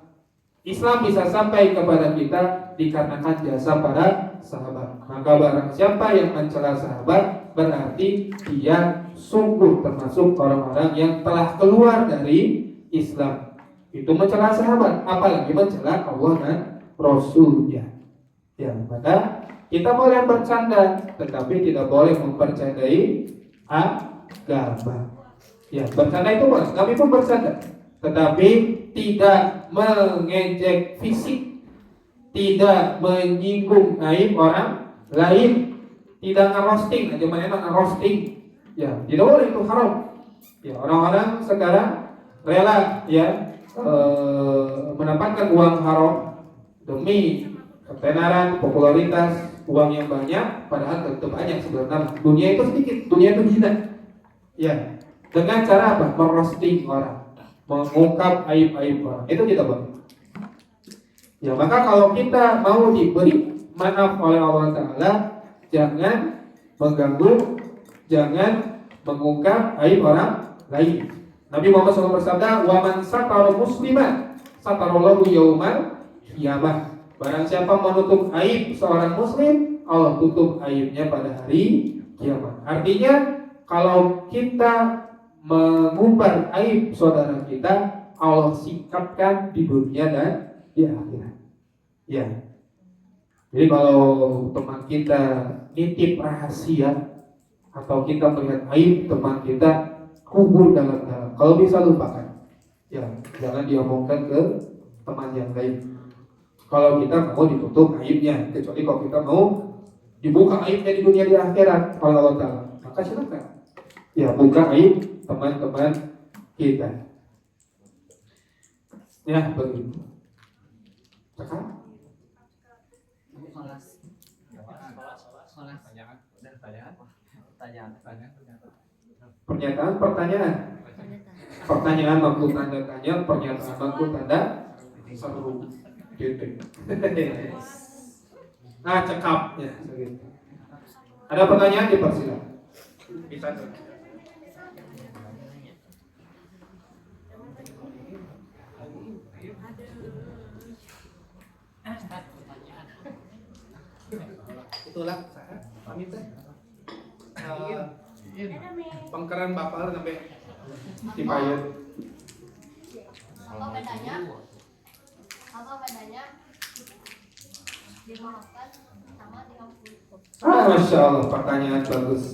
Islam bisa sampai kepada kita dikarenakan jasa para sahabat. Maka barang siapa yang mencela sahabat berarti dia sungguh termasuk orang-orang yang telah keluar dari Islam. Itu mencela sahabat, apalagi mencela Allah dan Rasulnya. Ya, maka kita boleh bercanda, tetapi tidak boleh mempercayai agama. Ya, bercanda itu boleh, kami pun bercanda, tetapi tidak mengejek fisik, tidak menyinggung aib orang lain, tidak ngerosting, aja mana ngerosting. Ya, tidak boleh, itu haram. Ya, orang-orang sekarang rela ya mendapatkan uang haram demi ketenaran, popularitas, uang yang banyak, padahal tentu banyak sebenarnya. Dunia itu sedikit, dunia itu hina. Ya, dengan cara apa? Merosting orang, mengungkap aib-aib orang. Itu tidak boleh. Ya, maka kalau kita mau diberi maaf oleh Allah Ta'ala, jangan mengganggu, jangan mengungkap aib orang lain. Nabi Muhammad SAW bersabda, "Wa man satara musliman, satarallahu yaumal qiyamah." Barang siapa menutup aib seorang muslim, Allah tutup aibnya pada hari kiamat. Artinya, kalau kita mengumbar aib saudara kita, Allah sikapkan di dunia dan di akhirat. Ya. Jadi kalau teman kita nitip rahasia atau kita melihat aib teman kita, kubur dalam-dalam. Kalau bisa lupakan. Ya, jangan diomongkan ke teman yang lain. Kalau kita mau ditutup aibnya, kecuali kalau kita mau dibuka aibnya di dunia di akhirat oleh Allah Ta'ala, maka silakan. Ya, buka aib teman-teman kita. Ya, begitu. Sekarang pernyataan, pertanyaan. Pertanyaan maksud tanda tanya, pernyataan maksud tanda seru. Gitu. Nah, cekap ya, segitu. Ada pertanyaan, dipersilakan. Bisa tuh. Itulah saya pamit teh. Pengkeran bapak sampai dipayun. Apa bedanya? Apa bedanya? Dimaafkan sama diampuni. Masya Allah, pertanyaan bagus.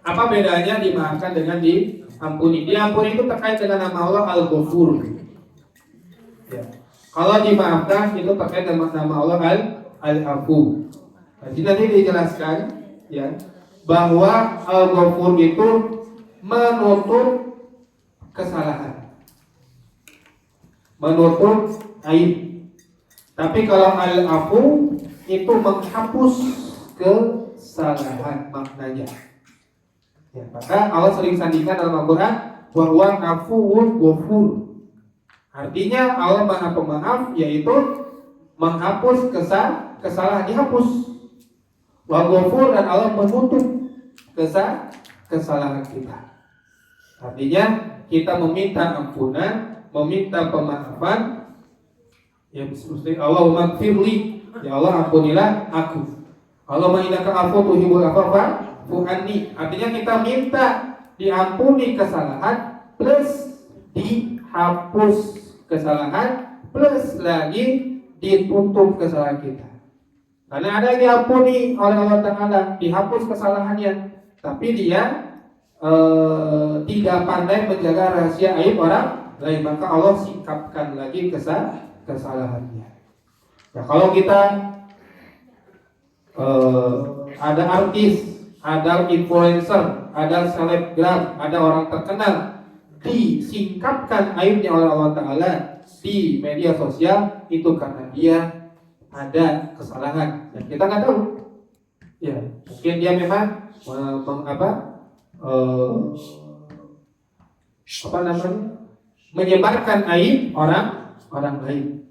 Apa bedanya dimaafkan dengan diampuni? Diampuni itu terkait dengan nama Allah Al-Ghafur. Ya. Kalau dimaafkan itu terkait dengan nama Allah Al-Afu. Jadi nanti dijelaskan ya bahwa Al-Ghafur itu menutup kesalahan, menutup aib. Tapi kalau Al-Afu itu menghapus kesalahan maknanya. Ya, maka Allah sering sandingkan dalam Al-Quran bahwa afuwun ghafur. Artinya Allah Maha Pemaaf, yaitu menghapus kesalahan, dihapus. Wa ghafur, dan Allah menutup kesalahan kita. Artinya kita meminta ampunan, meminta pemaafan. Ya bismillah, Allahumma gfirli, ya Allah ampunilah aku. Allahumma innaka afuwwun tuhibbul afwa fa'fu anni. Artinya kita minta diampuni kesalahan plus dihapus kesalahan plus lagi ditutup kesalahan kita. Karena ada yang diampuni oleh Allah Ta'ala, dihapus kesalahannya, tapi dia tidak pandai menjaga rahasia aib orang lain, maka Allah sikapkan lagi kesalahannya. Ya, kalau kita ada artis, ada influencer, ada selebgram, ada orang terkenal, disingkapkan aibnya oleh Allah Ta'ala di media sosial, itu karena dia ada kesalahan dan kita nggak tahu. Ya, mungkin dia memang menyebarkan aib orang lain.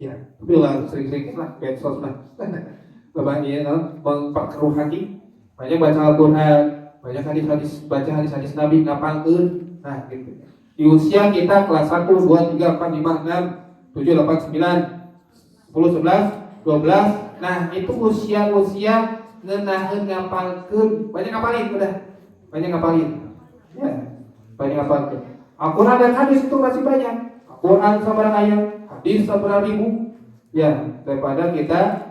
Ya, tapi lah sering-sering lah medsos lah. Bapaknya memperkeruh hati, banyak baca Al-Quran, banyak baca hadis-hadis Nabi, ngapalkeun. Nah, gitu. Di usia kita kelas 1, 2, 3, 4, 5, 6, 7, 8, 9, 10, 11, 12. Nah, itu usia-usia ngeunaheun ngapalkeun. Banyak ngapalin udah. Banyak ngapalin. Ya, banyak ngapalkeun. Al-Quran dan hadis itu masih banyak. Al-Quran sabarang ayat, hadis sabarang ribu. Ya, daripada kita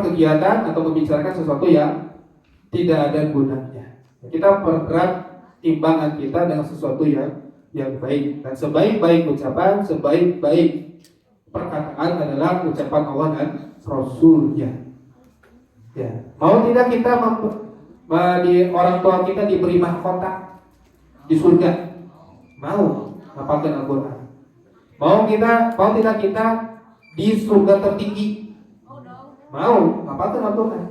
kegiatan atau membicarakan sesuatu yang tidak ada gunanya. Kita perberat timbangan kita dengan sesuatu yang baik. Dan sebaik-baik ucapan, sebaik-baik perkataan adalah ucapan Allah dan Rasulnya. Ya, mau tidak kita di orang tua kita diberi mahkota di surga? Mau hafalkan Al-Quran. Mau tidak kita di surga tertinggi? Mau hafalkan Al-Quran.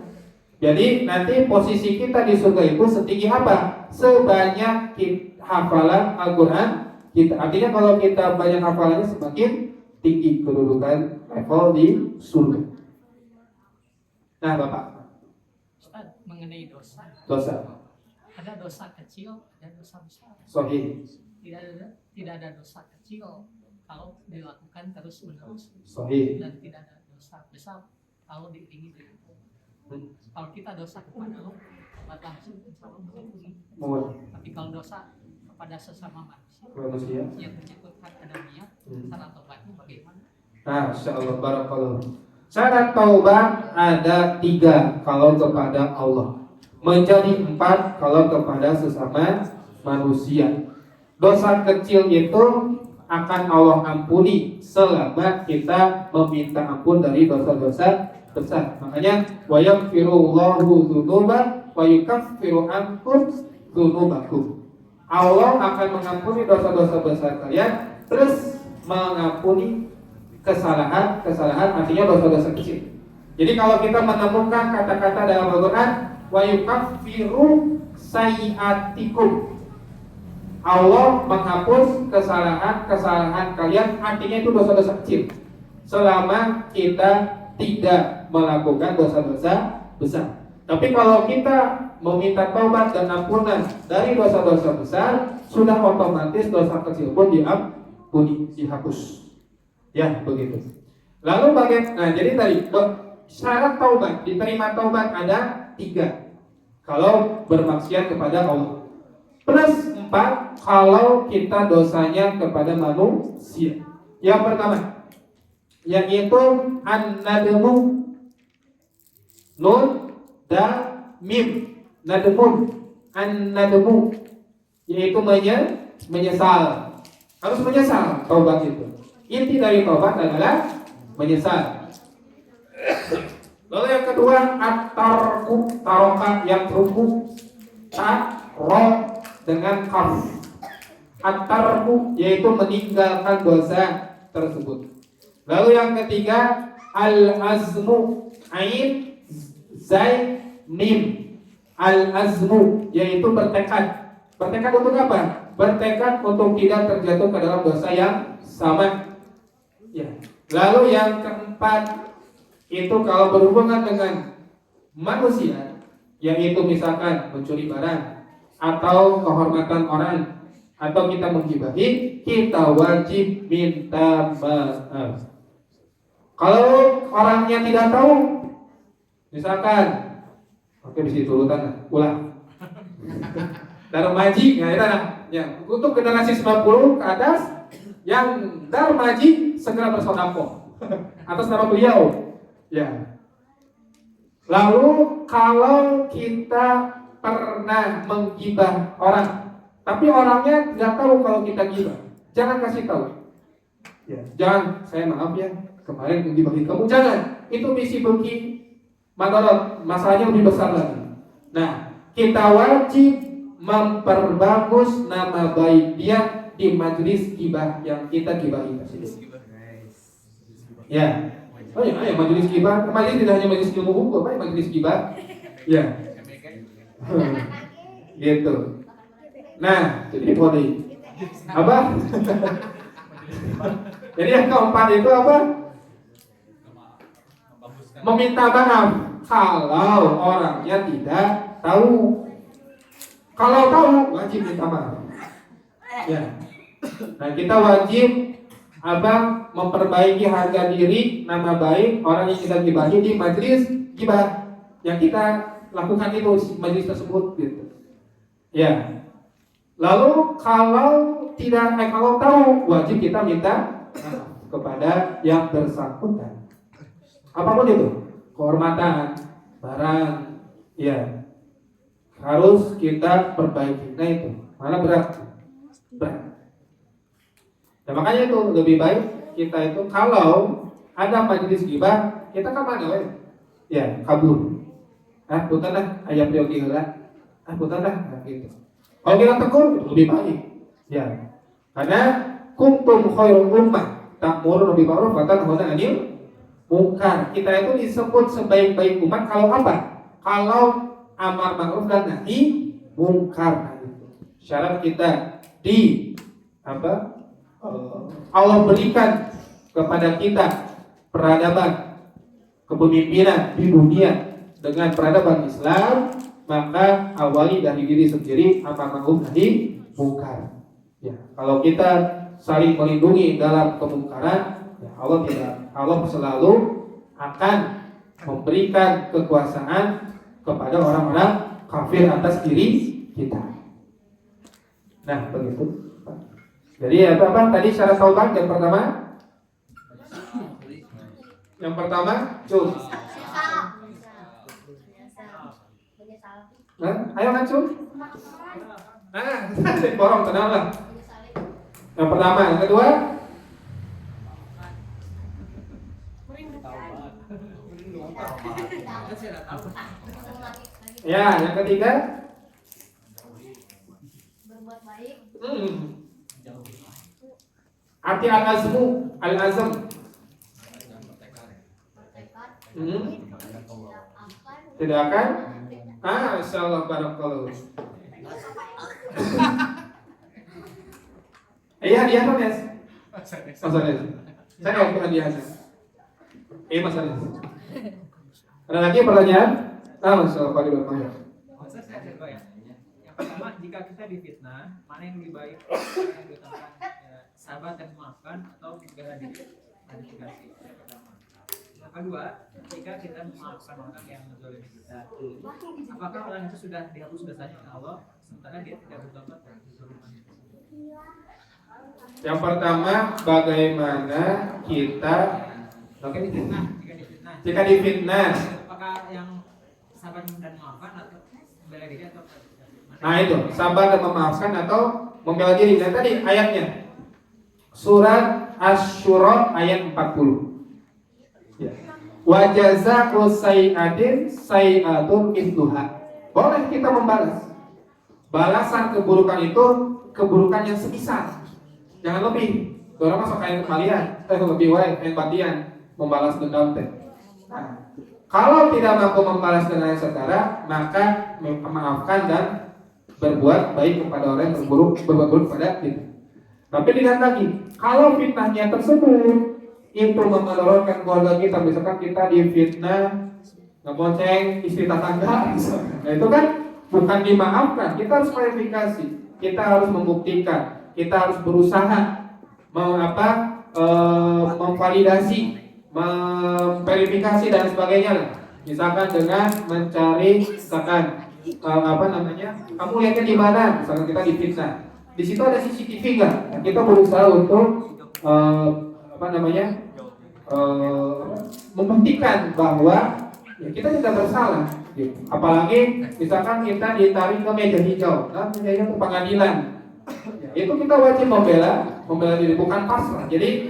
Jadi nanti posisi kita di surga itu setinggi apa? Sebanyak hafalan Al-Quran kita. Artinya kalau kita banyak hafalannya semakin tinggi kedudukan level di surga. Nah, Bapak. Ustaz, mengenai dosa. Ada dosa kecil, ada dosa besar. Sahih. Tidak ada dosa kecil kalau dilakukan terus-menerus. Sahih. Dan tidak ada dosa besar kalau diiringi dengan kalau kita dosa kepada Allah, langsung insya Allah mengampuni. Tapi kalau dosa kepada sesama manusia yang menyangkutkan adabiyah, syarat taubatnya bagaimana? Nah, insyaallah barakallahu. Syarat taubat ada 3 kalau kepada Allah, menjadi 4 kalau kepada sesama manusia. Dosa kecil itu akan Allah ampuni selama kita meminta ampun dari dosa-dosa besar. Makanya wa yaghfirullahu dzunuba wa yukaffiru ankum dzunubakum. Allah akan mengampuni dosa-dosa besar kalian terus mengampuni kesalahan artinya dosa-dosa kecil. Jadi kalau kita menemukan kata-kata dalam Al-Qur'an wa yukaffiru sayyi'atikum, Allah menghapus kesalahan kalian, artinya itu dosa-dosa kecil selama kita tidak melakukan dosa-dosa besar. Tapi kalau kita meminta taubat dan ampunan dari dosa-dosa besar, sudah otomatis dosa kecil pun diampuni, dihapus. Ya, begitu. Lalu bagaimana? Nah, jadi tadi syarat taubat, diterima taubat ada 3. Kalau bermaksiat kepada Allah. Plus 4 kalau kita dosanya kepada manusia. Yang pertama, yaitu an-nadmu, nun da mim, nadmun, an-nadmu, yaitu menyesal. Harus menyesal taubat itu. Inti dari taubat adalah menyesal. Lalu yang kedua, at-tarku, taroka yang ruku, ta-ro dengan kaf. At-tarku yaitu meninggalkan dosa tersebut. Lalu yang ketiga, al-azmu, ain zai mim, al-azmu yaitu bertekad. Bertekad untuk apa? Bertekad untuk tidak terjatuh ke dalam dosa yang sama. Ya. Lalu yang keempat itu kalau berhubungan dengan manusia, yaitu misalkan mencuri barang atau kehormatan orang atau kita menggibahi, kita wajib minta maaf. Kalau orangnya tidak tahu, misalkan, oke bisa turutan, ulah. Darmaji, ya, untuk generasi 90 ke atas, yang darmaji segera bersedekah atas nama beliau. Ya. Lalu kalau kita pernah menggibah orang, tapi orangnya tidak tahu kalau kita gibah, jangan kasih tahu. Ya, jangan, saya maaf ya, kemarin menggibahin kamu, jangan. Itu misi bagi madarat, masalahnya lebih besar lagi. Nah, kita wajib memperbagus nama baik dia di majelis gibah yang kita gibahi tersebut. Ya. Oh ya, majelis gibah. Majelis tidak hanya majelis ilmu hukum, majelis gibah. Ya. Gitu. Nah, jadi kode. Apa? Jadi yang keempat itu apa? Meminta maaf kalau orangnya tidak tahu. Kalau tahu wajib minta maaf. Ya. Nah, kita wajib memperbaiki harga diri, nama baik orang yang kita gibahi di majelis gibah yang kita lakukan itu majelis tersebut gitu. Ya. Lalu kalau tahu wajib kita minta maaf kepada yang bersangkutan. Apapun itu, kehormatan, barang, ya harus kita perbaiki. Nah itu, mana berat. Nah makanya itu lebih baik kita itu kalau ada majelis gibah kita ke mana ya kabur. Punten lah aya priyogi heula. Punten lah gitu. Kalau kita tegur itu lebih baik. Ya. Karena kuntum khairul ummah ta'muruna bil ma'ruf wa tanhauna 'anil munkar. Kita itu disebut sebaik-baik umat kalau apa? Kalau amar ma'ruf dan nahi munkar. Syarat kita Allah berikan kepada kita peradaban kepemimpinan di dunia dengan peradaban Islam, maka awali dari diri sendiri amar ma'ruf nahi munkar. Ya, kalau kita saling melindungi dalam kemungkaran, ya Allah selalu akan memberikan kekuasaan kepada orang-orang kafir atas diri kita. Nah, begitu. Jadi apa tadi syarat taubat yang pertama? Yang pertama, cum. Nah, ayo kan cum. Borong tenang lah. Yang pertama, yang kedua? Ya, yang ketiga? Berbuat baik. Arti al-azmu, al-azam. Tidak akan? Insyaallah barakallahu. Iya, dia apa, Mas? Mas Anes. Saya enggak punya dia. Mas Anes. Ada lagi pertanyaan? Insyaallah Pak Ibu. Yang pertama, jika kita difitnah, mana yang lebih baik? Yang diutamakan sabar dan memaafkan atau bela diri? Klarifikasi. Yang pertama. Yang kedua, jika kita memaafkan orang yang menzalimi kita, apakah orang itu sudah dihapus dosanya oleh Allah, sementara dia tidak bertobat dan kezaliman? Yang pertama, bagaimana kita jika difitnah, apakah yang sabar dan memaafkan atau bela diri atau nah itu, sabar dan memaafkan atau membela diri. Dan tadi ayatnya surat Asy-Syura ayat 40. Ya. Wa jazaa'u sayyi'atin sayyi'atun mithluha. Boleh kita membalas. Balasan keburukan itu keburukan yang semisal. Jangan lebih. Orang masuk kayak kembalian, lebih wae kayak batian membalas dendam teh. Nah, kalau tidak mampu membalas dengan yang setara, maka memaafkan dan berbuat baik kepada orang yang berbuat buruk kepada kita. Tapi dilihat lagi, kalau fitnahnya tersebut itu memudaratkan keluarga kita, misalkan kita difitnah ngebonceng istri tetangga, misalkan. Nah itu kan bukan dimaafkan, kita harus klarifikasi, kita harus membuktikan, kita harus berusaha memvalidasi, memverifikasi dan sebagainya lah. Misalkan dengan mencari, misalkan kamu lihatnya di mana? Misalkan kita difitnah, di situ ada CCTV nggak? Nah, kita berusaha untuk membuktikan bahwa ya, kita tidak bersalah. Gitu. Apalagi misalkan kita ditarik ke meja hijau, nah meja hijau ke pengadilan, ya, itu kita wajib membela diri, bukan pasrah. Jadi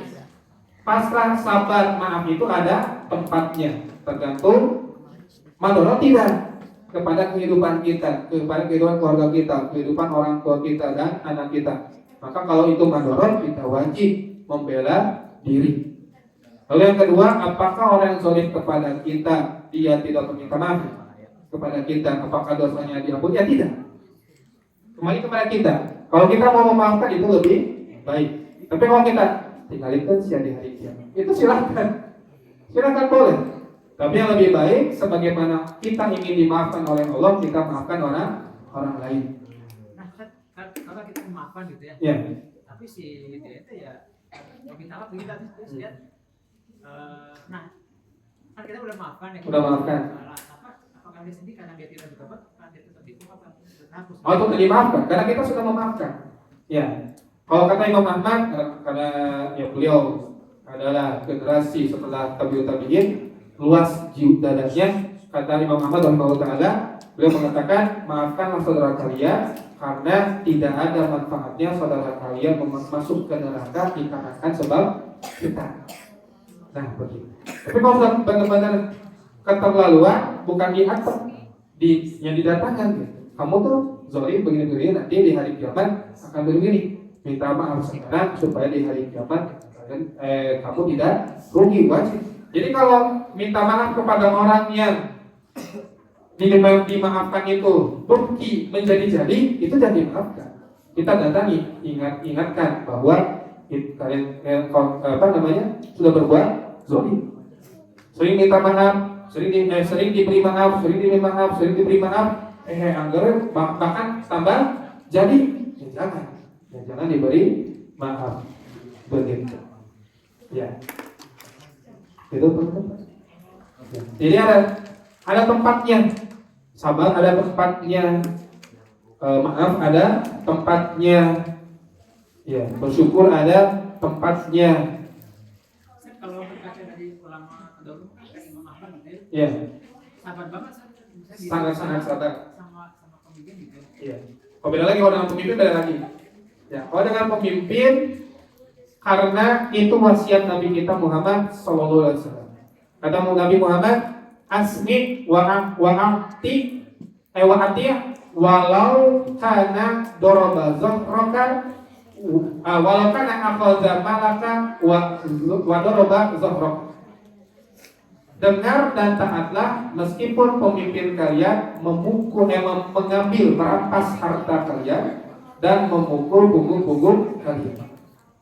pasrah, sabar, maaf itu ada tempatnya, tergantung madorot tidak kepada kehidupan kita, kepada kehidupan keluarga kita, kehidupan orang tua kita dan anak kita. Maka kalau itu madorot, kita wajib membela diri. Lalu yang kedua, apakah orang yang zalim kepada kita dia tidak meminta maaf kepada kita, apakah dosanya diampuni? Ya tidak. Kembali kepada kita. Kalau kita mau memaafkan itu lebih baik. Tapi kalau kita tinggalkan sia di hari kiamat, itu silakan boleh. Tapi yang lebih baik, sebagaimana kita ingin dimaafkan oleh Allah, kita maafkan orang lain. Nah, kalau kita memaafkan gitu ya. Ya. Tapi si itu ya minta maaf kita terus lihat. Nah, kan kita udah maafkan ya. Udah maafkan. Apakah dia sedih karena dia tidak bertobat? Karena dia tetap dimaafkan. Oh, itu dimaafkan karena kita sudah memaafkan. Ya. Kalau kata Imam Ahmad, karena ya beliau adalah generasi setelah tabi'ut tabi'in, luas dadanya, kata Imam Ahmad rahimahullah taala, beliau mengatakan, maafkanlah saudara kalian karena tidak ada manfaatnya saudara kalian masuk ke neraka dikarenakan sebab kita. Nah, begitu. Tapi kalau sudah benar-benar keterlaluan, bukan diatur, yang didatangkan gitu. Kamu tuh zalim begini-begini, nanti di hari kiamat akan begini. Minta maaf sekarang supaya di hari kiamat kamu tidak rugi, wajib. Jadi kalau minta maaf kepada orang yang dimaafkan itu bukti menjadi-jadi, itu jangan dimaafkan. Kita datangi, ingatkan bahwa kalian sudah berbuat zalim. Sering minta maaf, sering diberi maaf, sering diberi maaf, anggaran bahkan tambah jadi, jangan diberi maaf begitu. Ya. Itu teman-teman. Jadi ada tempatnya. Sabar ada tempatnya. Maaf ada tempatnya. Ya, bersyukur ada tempatnya. Kalau berkaca dari ulama dulu, Imam Ahmad gitu ya. Sabar banget, Sangat-sangat sabar. Sama pemimpin gitu. Iya. Kalau beda lagi kalau dengan pemimpin beda lagi. Ya, kalau dengan pemimpin karena itu wasiat Nabi kita Muhammad sallallahu alaihi wasallam. Kata Nabi Muhammad, asmi wa ati walau kana daraba zahraka walau kana akhadha malaka wa daraba zahraka. Dengar dan taatlah meskipun pemimpin kalian mengambil merampas harta kalian dan memukul punggung kalian.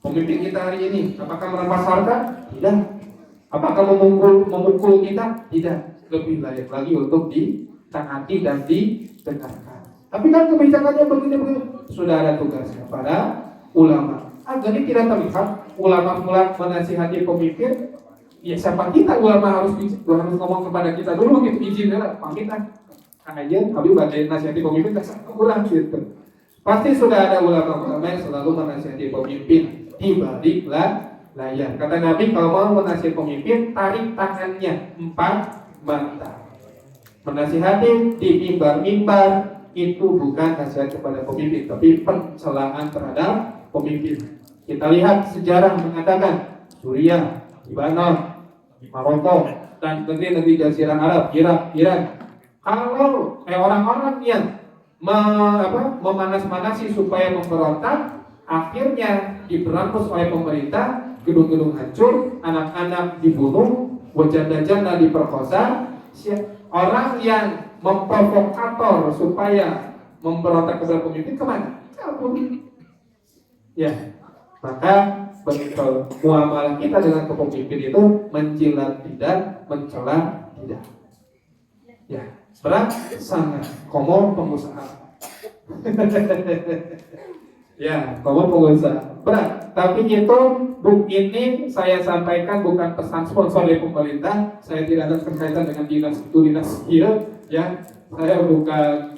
Pemimpin kita hari ini apakah merampas harta? Tidak. Apakah memukul kita? Tidak. Lebih layak lagi untuk ditaati dan didengarkan. Tapi kan kebijakannya begini. Sudah ada tugasnya pada ulama. Agar ini tidak terlihat ulama menasihati pemimpin. Ya siapa kita ulama harus ngomong kepada kita dulu gitu, izin lah pamitan. Aja habis badai nasihati pemimpin tak kurang gitu. Pasti sudah ada ulama-ulama yang selalu menasihati pemimpin di balik layar. Kata Nabi, kalau mau menasihati pemimpin, tarik tangannya 4 mata. Menasihati di mimbar-mimbar itu bukan nasihat kepada pemimpin, tapi pencelaan terhadap pemimpin. Kita lihat sejarah mengatakan Suriah, Lebanon, Maroko dan negeri-negeri Jazirah Arab, Iran. Kalau orang-orang yang memanas-manasi supaya memberontak, akhirnya diberangus oleh pemerintah, gedung-gedung hancur, anak-anak dibunuh, janda-janda diperkosa. Orang yang memprovokator supaya memberontak kepada pemimpin kemana? Kabur. Ya, maka muamalah kita dengan kepemimpin itu menjilat tidak, mencela tidak. Ya, berat sangat. Komo pengusaha. Ya, komo pengusaha berat. Tapi itu ini saya sampaikan bukan pesan sponsor dari pemerintah. Saya tidak ada berkaitan dengan dinas itu dinas itu. Ya, saya bukan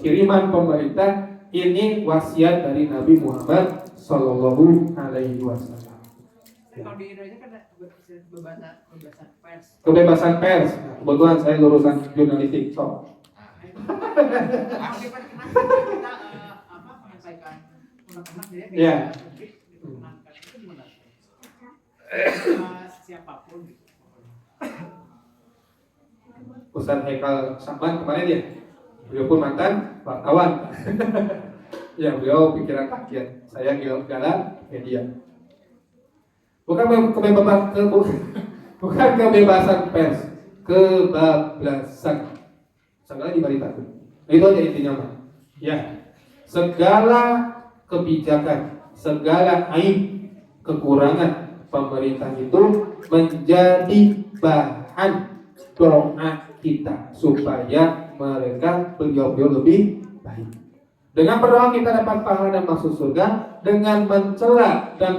kiriman pemerintah. Ini wasiat dari Nabi Muhammad Sallallahu Alaihi Wasallam. Kalau di Indonesia kan ada kebebasan pers. Kebebasan pers. Kebetulan saya lulusan jurnalistik. So. Kenapa kita menyampaikan undang-undang jadi Iya. menangkan itu gimana? Siapapun. Ustaz Haikal Sakman kemarin ya, beliau pun mantan wartawan. Ya, beliau pikiran rakyat, saya gala media. Bukan kebebasan pers, kebablasan. Segala diberitakan. Itu aja intinya mah. Ya, segala kebijakan, segala aib, kekurangan pemerintah itu menjadi bahan doa kita supaya mereka beliau lebih baik. Dengan berdoa kita dapat pahala dan masuk surga. Dengan mencela dan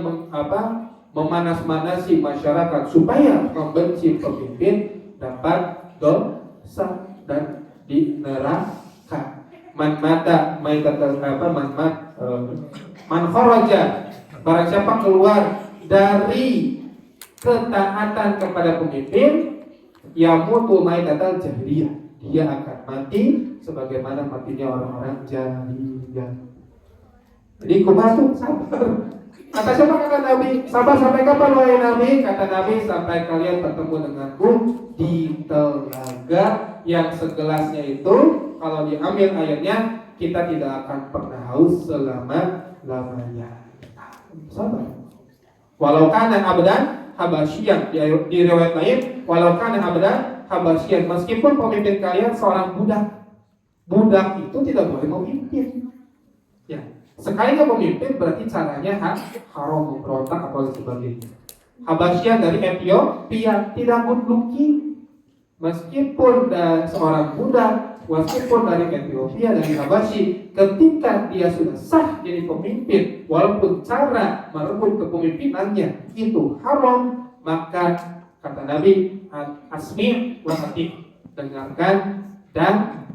memanas-manasi masyarakat supaya membenci pemimpin dapat dosa dan di neraka. Man kharaja, barang siapa keluar dari ketaatan kepada pemimpin, yamutu maitatal jahiliyah, dia akan mati sebagaimana matinya orang-orang jahiliyah. Jadi kumaha tuh sabar. Kata siapa? Kata Nabi, sabar sampai kapan wahai Nabi? Kata Nabi, sampai kalian bertemu denganku di telaga yang segelasnya itu, kalau diambil airnya, kita tidak akan pernah haus selama-lamanya. Sabar. Walau kana abdan habasyian, di riwayat lain, walau kana abdan habasyian, meskipun pemimpin kalian seorang budak itu tidak boleh memimpin. Ya. Sekali dia memimpin berarti caranya haram, memberontak atau sebagainya. Habasyian dari Ethiopia tidak good looking. Meskipun seorang budak, meskipun dari Ethiopia, dari Habasyi, ketika dia sudah sah jadi pemimpin, walaupun cara merebut kepemimpinannya itu haram, maka kata Nabi, asmi' wa ati', dengarkan dan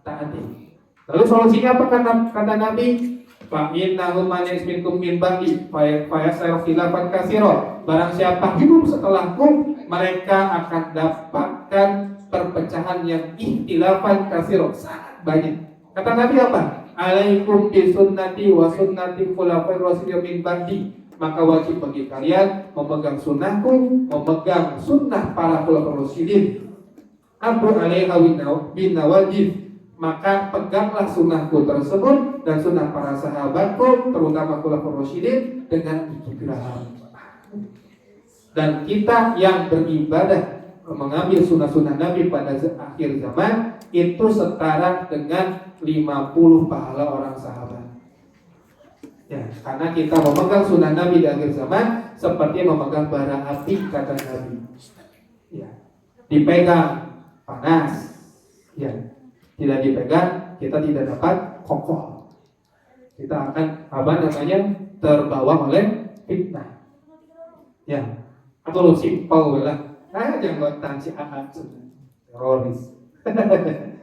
taati. Lalu solusinya apa kata Nabi? Fa innahu man yasminkum min ba'di fa yasara khilafan katsira. Barang siapa hidup setelahku, mereka akan dapatkan perpecahan yang ikhtilafan katsira, sangat banyak. Kata Nabi apa? Alaikum bi sunnati wa sunnati khulafa'ir rasyidin min ba'di. Maka wajib bagi kalian memegang sunnahku, memegang sunnah para khulafa'ir rasyidin. Abu alaiha bin nawajib. Maka peganglah sunnahku tersebut dan sunnah para sahabatku, terutama khulafa'ur rasyidin, dengan gigi geraham. Dan kita yang beribadah mengambil sunnah-sunnah Nabi pada akhir zaman itu setara dengan 50 pahala orang sahabat. Ya, karena kita memegang sunnah Nabi di akhir zaman seperti memegang bara api, kata Nabi. Ya, dipegang panas. Ya. Tidak dipegang, kita tidak dapat kokoh. Kita akan terbawa oleh fitnah. Ya, atau lu simpel lah. Janggotan si Ahad teroris.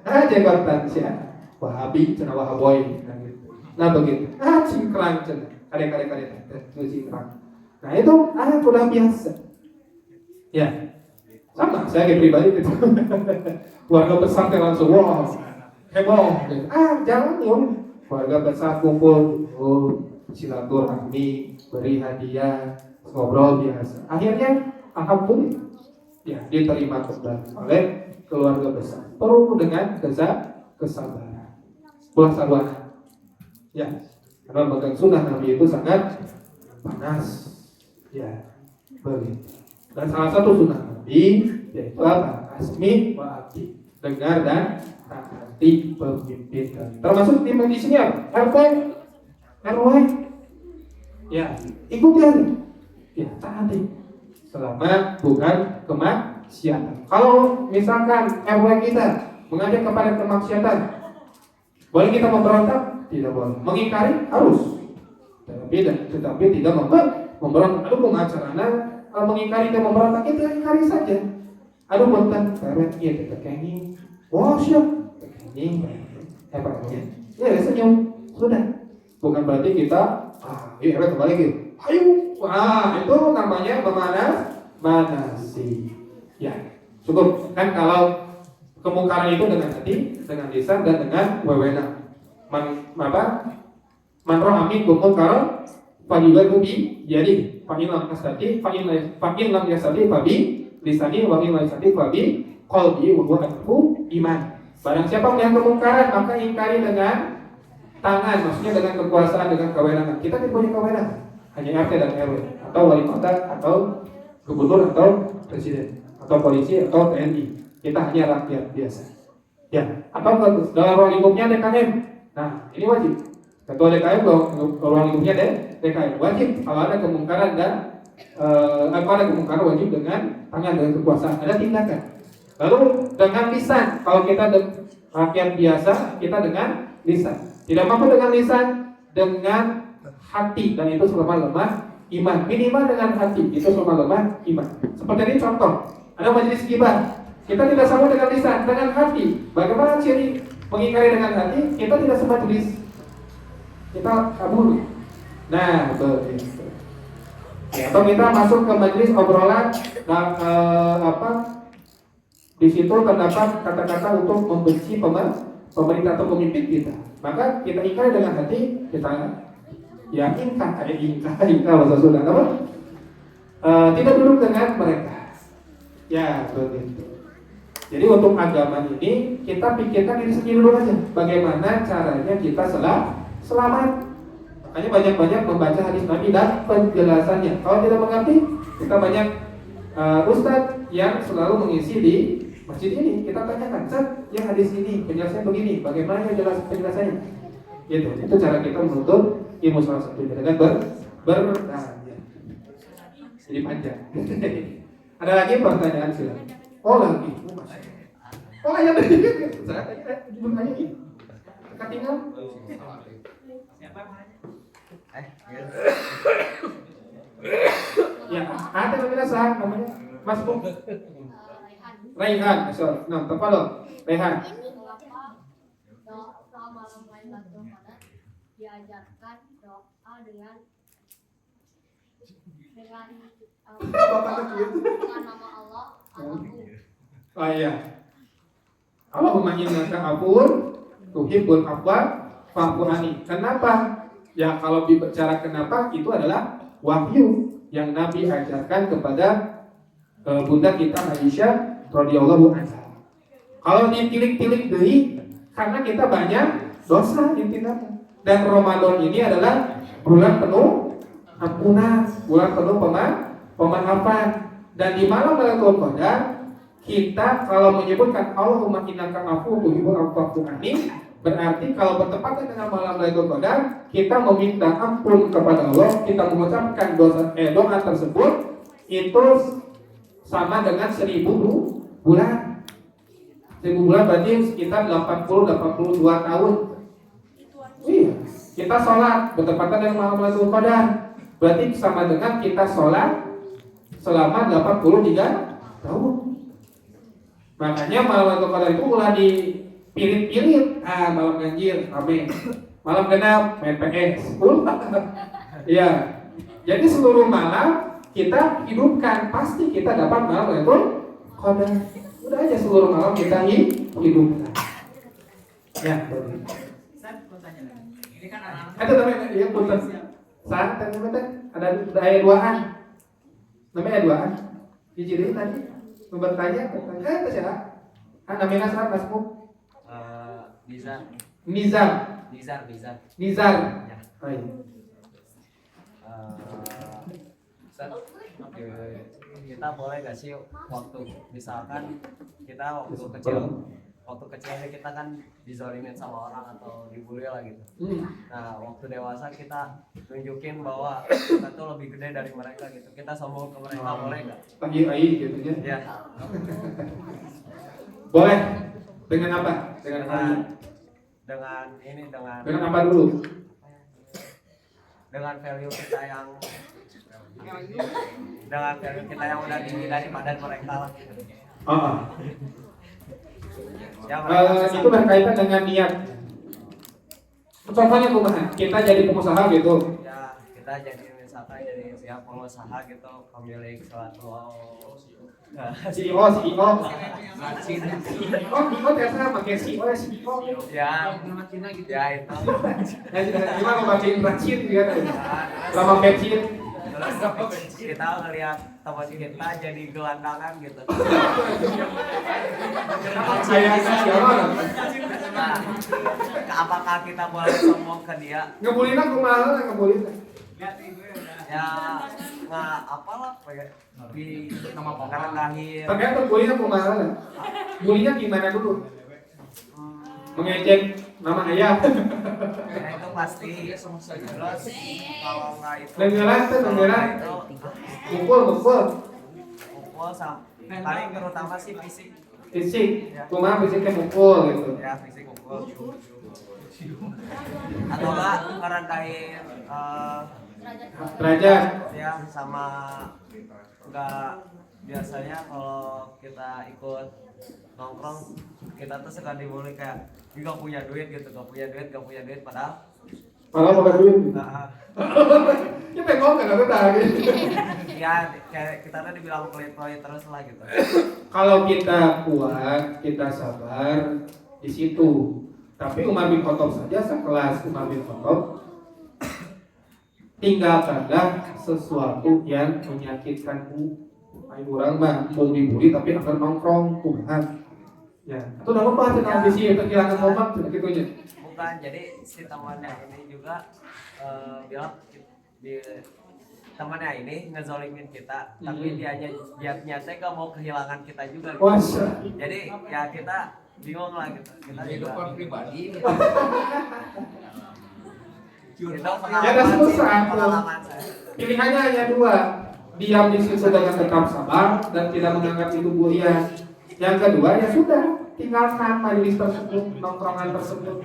Janggotan si Ahad Wahabi, cina Wahaboy. Nah begitu. Cingkrang cina. Kade. Cingkrang. Nah itu udah biasa. Ya. Sama, saya pribadi gitu. Keluarga besar langsung wow, heboh. Jangan yuk. Keluarga besar kumpul, silaturahmi, beri hadiah, ngobrol biasa. Akhirnya alhamdulillah, ya diterima kembali oleh keluarga besar. Perlu dengan kesabaran. Pulang sabar. Ya, karena memegang sunnah Nabi itu sangat panas. Ya, begitu. Dan salah satu sunnah Nabi yaitu apa? Asmi wa ati, dengar dan taati pemimpin. Termasuk di sini apa? RT, RW, Ya, ikuti aja. Ya, taati. Selama bukan kemaksiatan. Kalau misalkan RW kita mengajak kepada kemaksiatan, boleh kita memberontak? Tidak boleh. Mengingkari? Harus. Tetapi tidak memberontak. Aduh, pengacarana mengingkari dan memberontak itu ingkari saja. Aduh, punten, RW iya kita kenging. Wah, siap. Kenging. Hebatnya. Ya, senyum. Sudah. Bukan berarti kita iya RW kembali gitu. Ayo. Wah, itu namanya manasi. Ya, cukup kan kalau kemungkaran itu dengan hati, dengan lisan dan dengan wewenang. Manro amin kumungkar fajubaru bi jadi fa'in lam yastati fa'in lam yastati fabi lisani wa in lam yastati fabi qalbi wa huwa anfu iman. Barang siapa melihat kemungkaran maka ingkari dengan tangan, maksudnya dengan kekuasaan, dengan kewenangan. Kita tidak punya kewenangan, hanya RT dan RW atau wali kota atau gubernur atau presiden atau polisi atau TNI. Kita hanya rakyat biasa. Ya, atau dalam ruang lingkupnya DKM. Nah, ini wajib. Ketua DKM ruang lingkupnya DKM wajib kalau ada kemungkaran dan kalau ada kemungkaran wajib dengan tangan, dengan kekuasaan, ada tindakan. Lalu dengan lisan, kalau kita rakyat biasa, kita dengan lisan. Tidak mampu dengan lisan, dengan hati, dan itu selemah-lemah iman. Minimal dengan hati, itu selemah-lemah iman. Seperti ini contoh, ada majelis ghibah. Kita tidak sama dengan lisan, dengan hati. Bagaimana ciri mengingkari dengan hati? Kita tidak semajelis, kita kabur. Nah, begitu. Ya, atau kita masuk ke majelis obrolan, di situ terdapat kata-kata untuk membenci pemerintah atau pemimpin kita. Maka kita ingkari dengan hati, kita ingkar bahasa Sunda apa? Tidak duduk dengan mereka. Ya, begitu. Jadi untuk agama ini kita pikirkan diri sendiri dulu aja. Bagaimana caranya kita selamat. Makanya banyak-banyak membaca hadis Nabi dan penjelasannya. Kalau tidak mengerti, kita banyak ustadz yang selalu mengisi di masjid ini. Kita tanyakan, Ustaz, yang hadis ini penjelasannya begini, bagaimana penjelasannya? Gitu. Itu cara kita menuntut ilmu salah satunya dengan bertanya. Jadi panjang. Ada lagi pertanyaan silakan. Oh lagi. Oh yang tadi saya bertanya ini. Ketinggal. Siapa namanya? Ya, ada namanya sah namanya Mas Bung. Raihan. Raihan, nah tepalo. Raihan. Mengapa doa malam Lailatul Qadar diajarkan doa dengan nama Allah Allahu. Oh iya. Allahumma innaka afuwun tuhibbul afwa fa'fu anni. Kenapa? Ya kalau bicara kenapa itu adalah wahyu yang Nabi ajarkan kepada bunda kita Aisyah radhiyallahu anha. Kalau ditilik-tilik deui karena kita banyak dosa intinya. Dan Ramadan ini adalah bulan penuh ampunan, bulan penuh pemaafan. Dan di malam Lailatul Qadar kita kalau menyebutkan Allahumma innaka afuwwun tuhibbul afwa fa'fu anni, berarti kalau bertepatan dengan malam Lailatul Qadar kita meminta ampun kepada Allah, kita mengucapkan doa tersebut itu sama dengan 1000 bulan. 1000 bulan berarti sekitar 82 tahun. Iya, kita sholat bertepatan dengan malam Lailatul Qadar berarti sama dengan kita sholat selama 83 tahun. Makanya malam Lailatul Qadar itu ulah dipirit-pirit. Malam ganjil, rame. Malam genap, main PS. Iya. Jadi seluruh malam kita hidupkan, pasti kita dapat malam Lailatul Qadar. Udah aja seluruh malam kita hidupkan. Ya, betul. Saya mau tanya lagi. Ini kan anak-anak. Itu namanya ya punten. Saat ada ayat 2-an. Namanya ayat 2-an. Hijri tadi bertanya tentang itu siapa? Namanya siapa Masmu? Nizar. Ya. Oh, iya. Kita boleh gak sih waktu misalkan kita waktu kecil waktu kecilnya kita kan dizolimin sama orang atau dibully lah gitu. Nah waktu dewasa kita nunjukin bahwa kita tuh lebih gede dari mereka gitu. Kita sombong ke mereka, boleh nggak? Panggil Ai gitu ya. Ya. Boleh. Dengan apa? Dengan apa? Dengan apa dulu? Dengan value kita yang udah tinggi dari badan mereka lah. Ya, Itu berkaitan dengan niat. Contohnya kumaha? Kita jadi pengusaha gitu. Ya, kita jadi misalkan jadi siap pengusaha gitu, pemilik suatu CEO. Oh, biasa pakai CEO. ya itu. Gimana mau bacain racin gitu kan? Lama pecin. Terus kita ngelihat teman kita jadi gelandangan gitu. Saya siapa? Nah, apakah kita boleh sombong ke dia? Ngebulina kumaha ngebulina? Ya nggak apalah di ngerendahin. Tergantung bullynya kumaha. Bullynya gimana dulu? Mengejek nama ayah. Ya itu pasti. Terus kalau nggak itu Nenggelan. Mukul. Paling terutama sih fisik. Fisik. Kumaha fisiknya mukul gitu. Ya fisik mukul. Atau nggak ngerendahin Derajat. ya sama nggak biasanya kalau kita ikut nongkrong kita tuh suka dibully kayak nggak punya duit padahal Pakai duit. nah, Ya pengen kan aku tahu. ya kayak kita tuh dibilang pelit-pelit terus lah gitu. Kalau kita kuat, kita sabar di situ. Tapi Umar bin Khattab saja sekelas Umar bin Khattab tinggalkanlah sesuatu yang menyakitkanmu. Ayo orang mah mau dibully tapi akan nongkrong kumaha. Ya, itu udah lupa tentang visi itu kehilangan momen begitunya. Bukan, jadi si temannya ini juga bilang di temannya ini ngezolimin kita, tapi dia teh gak mau kehilangan kita juga gitu. Wasa. Jadi ya kita bingung lah gitu. Kita juga pribadi. itu Ya ada susah. pengalaman saya. Pilihannya hanya dua, diam di situ dengan tetap sabar dan tidak menganggap itu bulian. Yang kedua ya sudah, tinggalkan majelis tersebut, nongkrongan tersebut.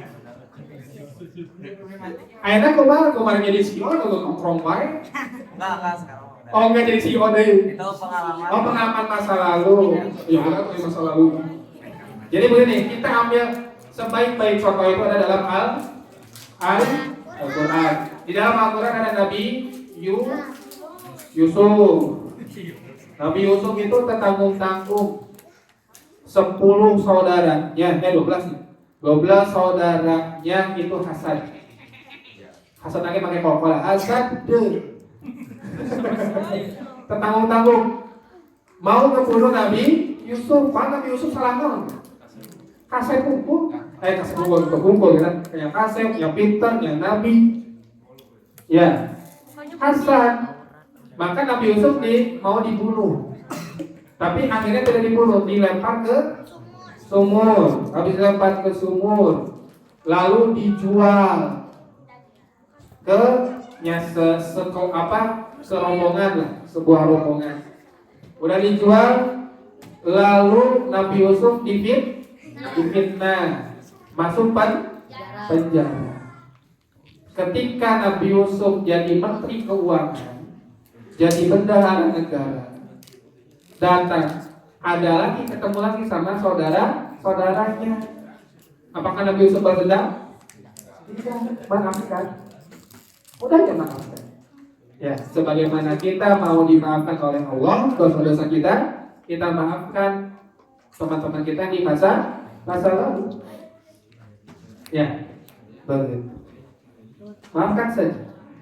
Akhirnya kemarin jadi CEO atau nongkrong baik? Enggak sekarang udah. Oh enggak jadi CEO deh. Itu pengalaman. Oh pengalaman masa lalu. Ya kan masa lalu. Jadi begini, kita ambil sebaik-baik contoh itu ada dalam Al-Quran. Di dalam Al-Quran ada Nabi Yusuf. Nabi Yusuf itu tertanggung-tanggung 10 saudaranya, 12 saudaranya itu hasad. Hasad lagi pakai kol-kola. Hasad deh. Tertanggung-tanggung mau ngebunuh Nabi Yusuf. Pak Nabi Yusuf salah non. Kasep kumpul kan? Kayak Kasep, yang pintar, yang Nabi. Ya, hasad. Maka Nabi Yusuf mau dibunuh. Tapi akhirnya tidak dibunuh, dilempar ke sumur. Habis dilempar ke sumur, lalu dijual ke serombongan lah, sebuah rombongan. Udah dijual, lalu Nabi Yusuf difitnah, masuk penjara. Ketika Nabi Yusuf jadi menteri keuangan, jadi bendahara negara, datang, ada lagi ketemu lagi sama saudaranya. Apakah Nabi Yusuf berdendam? Tidak, maafkan. Udah aja maafkan. Ya, sebagaimana kita mau dimaafkan oleh Allah dosa-dosa kita maafkan teman-teman kita di masa lalu. Ya, begitu. Maafkan saja.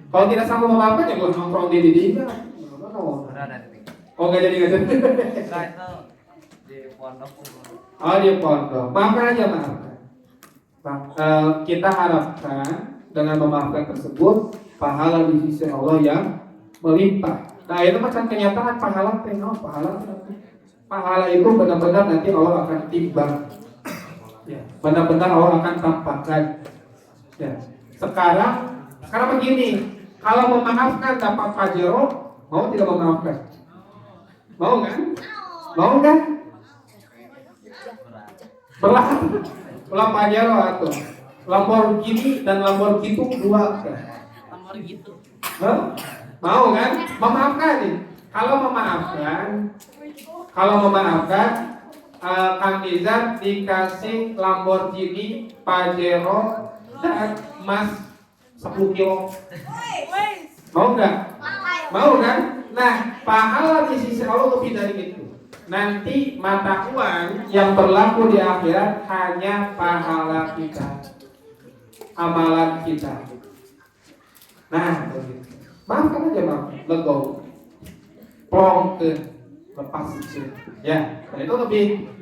Kalau tidak sanggup memaafkan ya boleh nongkrong di dia. Udah ada titik. Oh nggak jadi. Enggak itu di pondok. Oh di pondok. Maafkan aja maafkan. Kita harapkan dengan memaafkan tersebut pahala di sisi Allah yang melimpah. Nah itu macam kenyataan pahala itu benar-benar nanti Allah akan timbang. Ya, benar-benar Allah akan tampakkan. Ya. Sekarang begini, kalau memaafkan dapat pajero, mau tidak memaafkan? Mau kan? Mau kan? Berat. Ulang pajero atau Lamborghini dan Lamborghini itu dua kan? Nomor gitu. Hah? Mau kan? Memaafkan nih. Kalau memaafkan, Kang Nizar dikasih Lamborghini, Pajero, dan emas 10 kilo. Mau nggak? Mau kan? Nah, pahala di sisi Allah lebih dari itu. Nanti mata uang yang berlaku di akhirat hanya pahala kita, amalan kita. Nah, begitu. Maafkan aja, maaf, legowo, plongkeun, lepas itu. Ya, nah itu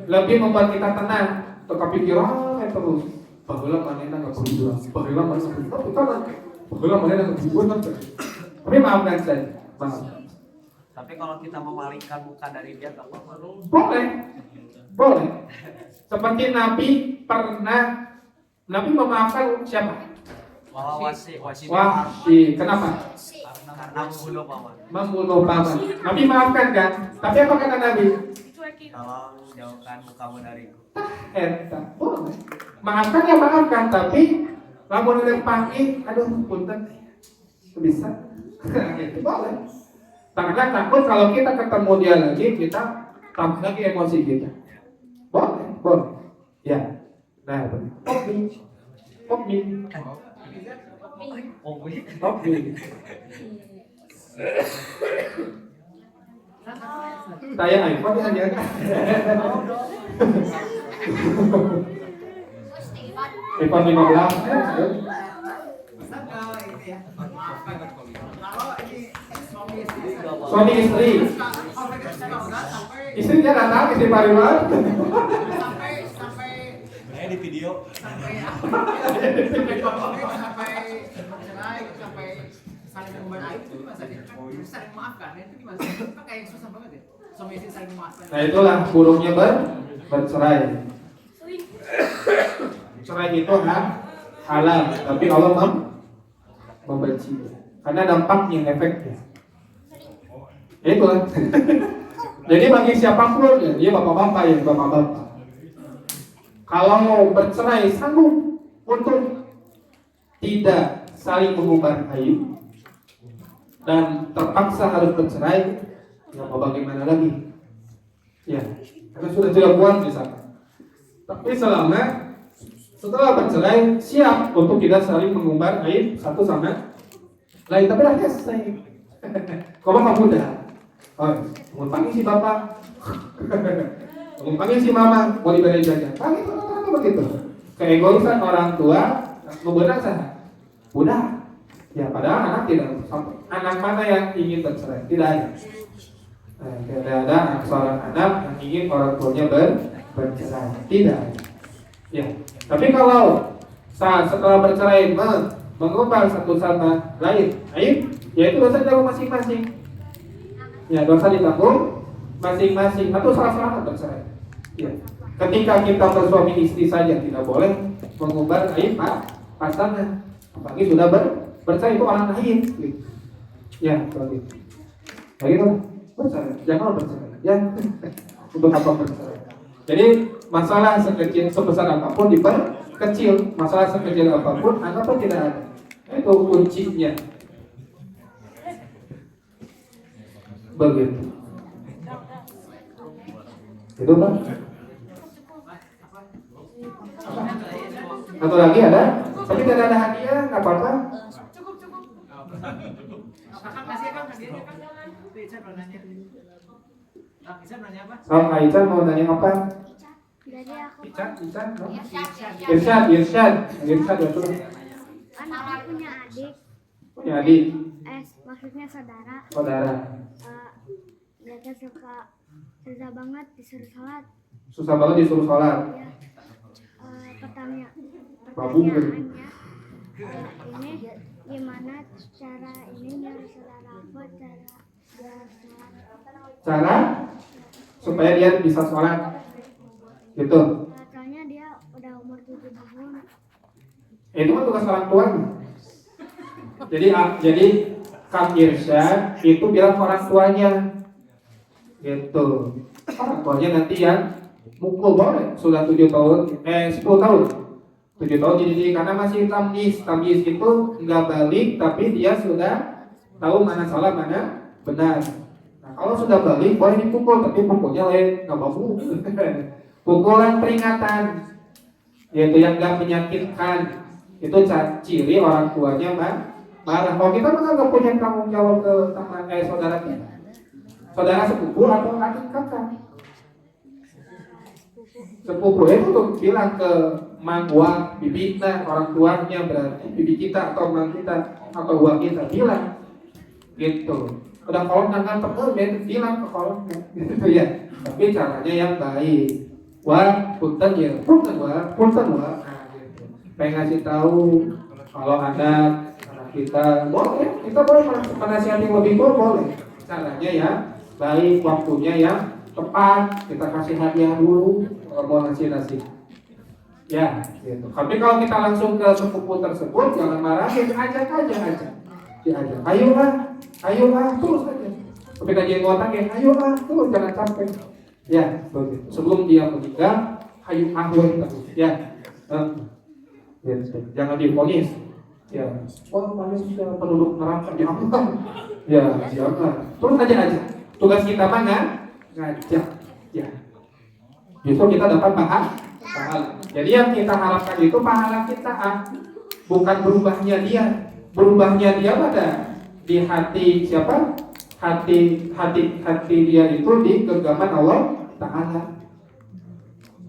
lebih membuat kita tenang. Tetapi pikiran terus. Baheula manehna ngapujuan, baheula manehna ngapujuan, baheula manehna ngapujuan. Tapi maafkan saya, maaf. Tapi kalau kita memalingkan muka dari dia nggak apa-apa. Boleh. Seperti Nabi memaafkan siapa? Wahsy. Kenapa? Karena Membunuh paman. Nabi maafkan kan? Tapi apa kata Nabi? Tolong jauhkan mukamu dariku. Boleh. Maafkan ya maafkan, tapi lamun udah panggil, aduh punten, bisa. Gitu boleh. Karena takut kalau kita ketemu dia lagi, kita tambah lagi emosi kita. Boleh. Ya. Nah, Kopi. Saya iPhone aja. iPhone 15. Suami istri. Istrinya datang, istri Pariwan. Sampai di video. Sampai saling mengubah aib itu gimana saja? Saling memaafkan itu gimana? Kan kayak susah banget ya. Suami istri saling memaafkan. Nah itulah buruknya bercerai. Cerai itu halal, tapi Allah membenci. Karena dampaknya, efeknya. Itulah. Jadi bagi siapapun ya, dia bapak-bapak ya, bapak-bapak. Kalau bercerai sanggup untuk tidak saling mengumbar aib dan terpaksa harus bercerai, ya mau bagaimana lagi? Ya, karena sudah tidak kuat misalkan. Tapi setelah bercerai siap untuk tidak saling mengumbar aib satu sama lain, tapi rakyat selesai. Kamu dah. Oh, mau panggil si bapak, mau panggil si mama, mau diberi jajan. Panggil begitu. Keegoisan orang tua, membenar sana. Udah. Ya, padahal anak tidak. Anak mana yang ingin bercerai? Tidak ada. Tidak ada seorang anak yang ingin orang tuanya bercerai. Tidak ada. Ya. Tapi kalau setelah bercerai mengubah satu sama lain, aib, yaitu dosa ditanggung masing-masing. Ya, dosa ditanggung masing-masing atau salah-salah bercerai. Ya. Ketika kita bersuami istri saja tidak boleh mengubah aib pasangan, apalagi sudah bercerai itu orang lain. Ya, begitu. Begitu, bercerai. Jangan bercerai. Ya, untuk apa bercerai? Jadi masalah sebesar apapun diperkecil, masalah sekecil apapun anggaplah tidak ada. Itu kuncinya. Begitu. Itu kan? Atau lagi ada? Tapi tidak ada hadiah, nggak apa-apa. Cukup. Kakak kasih kan hadiahnya kan. Ica mau nanya. Ica nanya apa? Oh, Aisyah mau nanya apa? Jadi aku Irsyad betul. kan aku punya adik. Punya adik. Maksudnya saudara. Dia tuh susah banget disuruh sholat. Susah banget disuruh sholat. Ya. Pertanyaannya ini gimana cara ini harus saudara apa cara dia sholat? Cara supaya dia bisa sholat. Gitu. Soalnya dia udah Itu kan tugas orang tuanya. Jadi Kang Irsyad itu bilang orang tuanya gitu. Orang tuanya nanti yang mukul boleh sudah 7 tahun 10 tahun 7 tahun jadi karena masih tamyiz itu nggak balik tapi dia sudah tahu mana salah mana benar. Nah kalau sudah balik boleh dipukul tapi pukulnya lain nggak mau pukulan peringatan yaitu yang nggak menyakitkan itu ciri orang tuanya marah. Kalau kita kan nggak punya tanggung jawab ke teman saudara kita, saudara sepupu atau adik kakak. Sepupu itu tuh bilang ke mangwa bibitna orang tuanya berarti bibi kita atau mang kita atau uang kita bilang gitu. Udah kolom nangan perlu bilang ke kolomnya gitu ya. Tapi caranya yang baik. Wah, punten ya, punten wah. Nah, gitu. Pengen ngasih tahu kalau anak kita boleh, kita boleh menasihati lebih boleh. Caranya ya baik, waktunya yang tepat. Kita kasih hadiah dulu kalau mau ngasih. Ya, gitu. Tapi kalau kita langsung ke sepupu tersebut jangan marahin, ajak aja. Diajak. Ayolah, terus aja. Tapi kajian ngotak ya, ayolah, terus jangan capek. Ya, begitu. Sebelum dia meninggal, ayo terus. Ya, gitu. Jangan diponis. Ya, manusia penduduk neraka di Allah. Ya, jangan. Terus aja. Tugas kita mana? Ngajak. Ya. Justru kita dapat pahala. Jadi yang kita harapkan itu pahala kita, bukan berubahnya dia. Berubahnya dia pada di hati siapa? Hati dia itu di genggaman Allah Ta'ala.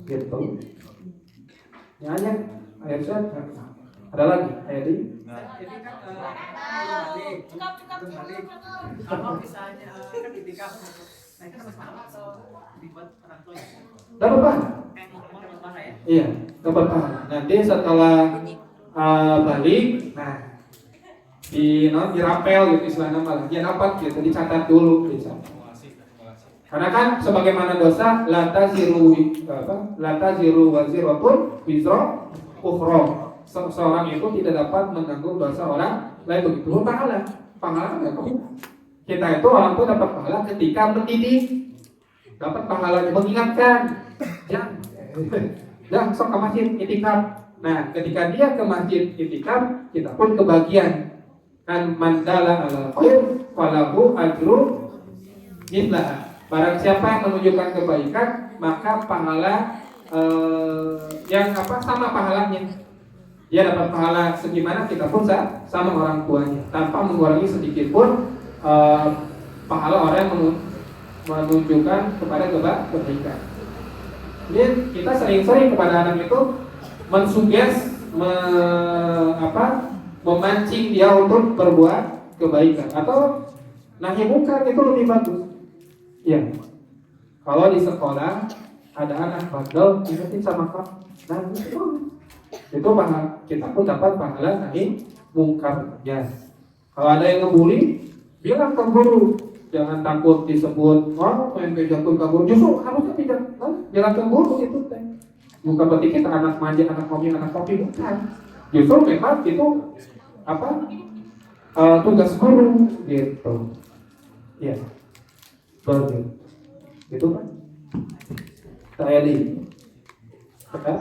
Gitu. Ya, ayat ada lagi ayat ini. Jadi kan balik kalau misalnya kan ketika nah itu dapat pahala atau dibuat orang tua ya? Dapat pahala. Dapat pahala ya? Iya, dapat pahala. Nanti setelah balik, nah dirapel gitu istilahnya malah. Ya dapat gitu, dicatat dulu bisa. Karena kan sebagaimana dosa la taziru waziratun wizra ukhra. Seorang itu tidak dapat menanggung dosa orang lain begitu. Pahala enggak kamu. Kita itu orang tuh dapat pahala ketika mendidik. Dapat pahala mengingatkan. Jangan sok ke masjid itikaf. Nah, ketika dia ke masjid itikaf, kita pun kebagian. Kan mandala ala khair falahu ajru mithlah. Barang siapa yang menunjukkan kebaikan, maka pahala sama pahalanya. Dia dapat pahala segimana kita pun sama orang tuanya tanpa mengurangi sedikit pun pahala orang yang menunjukkan kepada kebaikan. Jadi kita sering-sering kepada anak itu mensuges memancing dia untuk berbuat kebaikan atau nahi munkar itu lebih bagus. Ya. Kalau di sekolah ada anak bandel, ingetin sama kamu. Nah, itu pahala, kita pun dapat pahala nahi munkar. Ya. Kalau ada yang ngebully, bilang ke guru, jangan takut disebut main jatuh ke guru. Justru harusnya bilang ke guru itu teh. Bukan berarti kita anak manja, anak kopi bukan. Justru memang itu tugas guru gitu. Ya. Begitu. Itu kan. Saya di Cekap.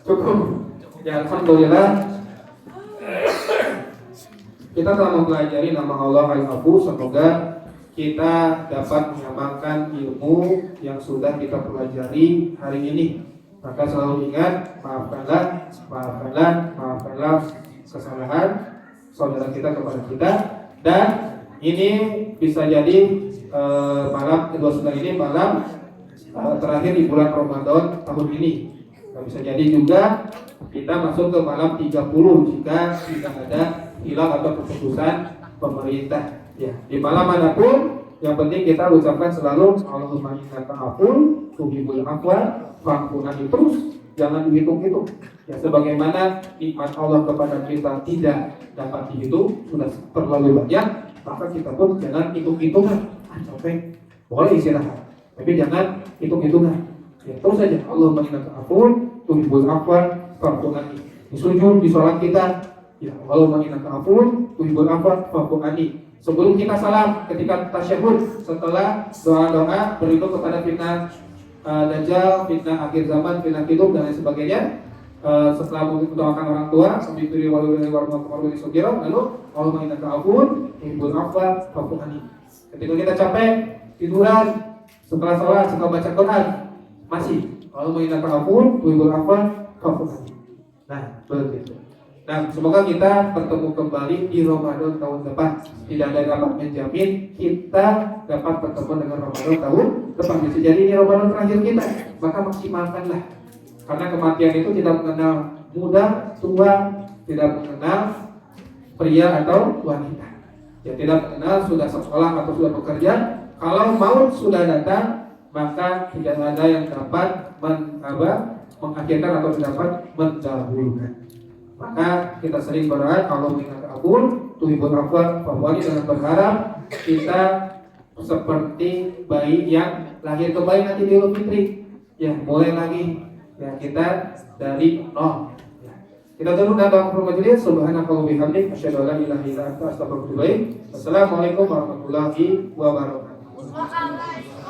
Cukup. Ya, alhamdulillah kita telah mempelajari nama Allah Al-Afu. Semoga kita dapat mengamalkan ilmu yang sudah kita pelajari hari ini. Maka selalu ingat, maafkanlah kesalahan saudara kita kepada kita. Dan ini bisa jadi malam ke-29 ini malam terakhir di bulan Ramadan tahun ini. Bisa jadi juga kita masuk ke malam 30 jika tidak ada hilal atau keputusan pemerintah. Ya, di malam manapun yang penting kita ucapkan selalu Allahumma innaka afuwwun tuhibbul afwa fa'fu terus, jangan dihitung-hitung. Ya, sebagaimana nikmat Allah kepada kita tidak dapat dihitung, sudah terlalu banyak, maka kita pun jangan hitung-hitungan. Capek, boleh istirahat, tapi jangan hitung-hitungan. Ya, terus saja Allahumma innaka afuwwun tuhibbul afwa fa'fu anni. Di sujud di sholat kita, ya Allahumma innaka afuwwun tuhibbul afwa fa'fu anni. Sebelum kita salam, ketika tasyahud, setelah doa-doa berlindung kepada fitnah dajjal, fitnah akhir zaman, fitnah hidup dan lain sebagainya. Setelah mendoakan orang tua, sambil beri warahmatullahi wabarakatuh, lalu Allahumma innaka afuwwun tuhibbul afwa fa'fu anni. Ketika kita capek, tiduran, setelah sholat, setelah baca Quran, masih Allahumma innaka afuwwun tuhibbul afwa fa'fu anni. Nah, begitu. Nah, semoga kita bertemu kembali di Ramadan tahun depan. Tidak ada yang dapat menjamin kita dapat bertemu dengan Ramadan tahun depan. Bisa jadi ini Ramadan terakhir kita, maka maksimalkanlah. Karena kematian itu tidak mengenal muda, tua, tidak mengenal pria atau wanita. Ya, tidak mengenal sudah sekolah atau sudah bekerja. Kalau maut sudah datang, maka tidak ada yang dapat mengakhirkan atau dapat mendahulukan. Maka kita sering berdoa kalau minat abul tuhibul afwa fa'fu dengan berharap kita seperti bayi yang lahir kembali nanti di Idul Fitri. Ya, mulai lagi ya kita dari nol. Ya. Kita dulu dalam majelis subhanakallahumma bihamdik asyhadu an la ilaha illa anta astaghfiruka wa atubu ilaik. Wassalamualaikum warahmatullahi wabarakatuh.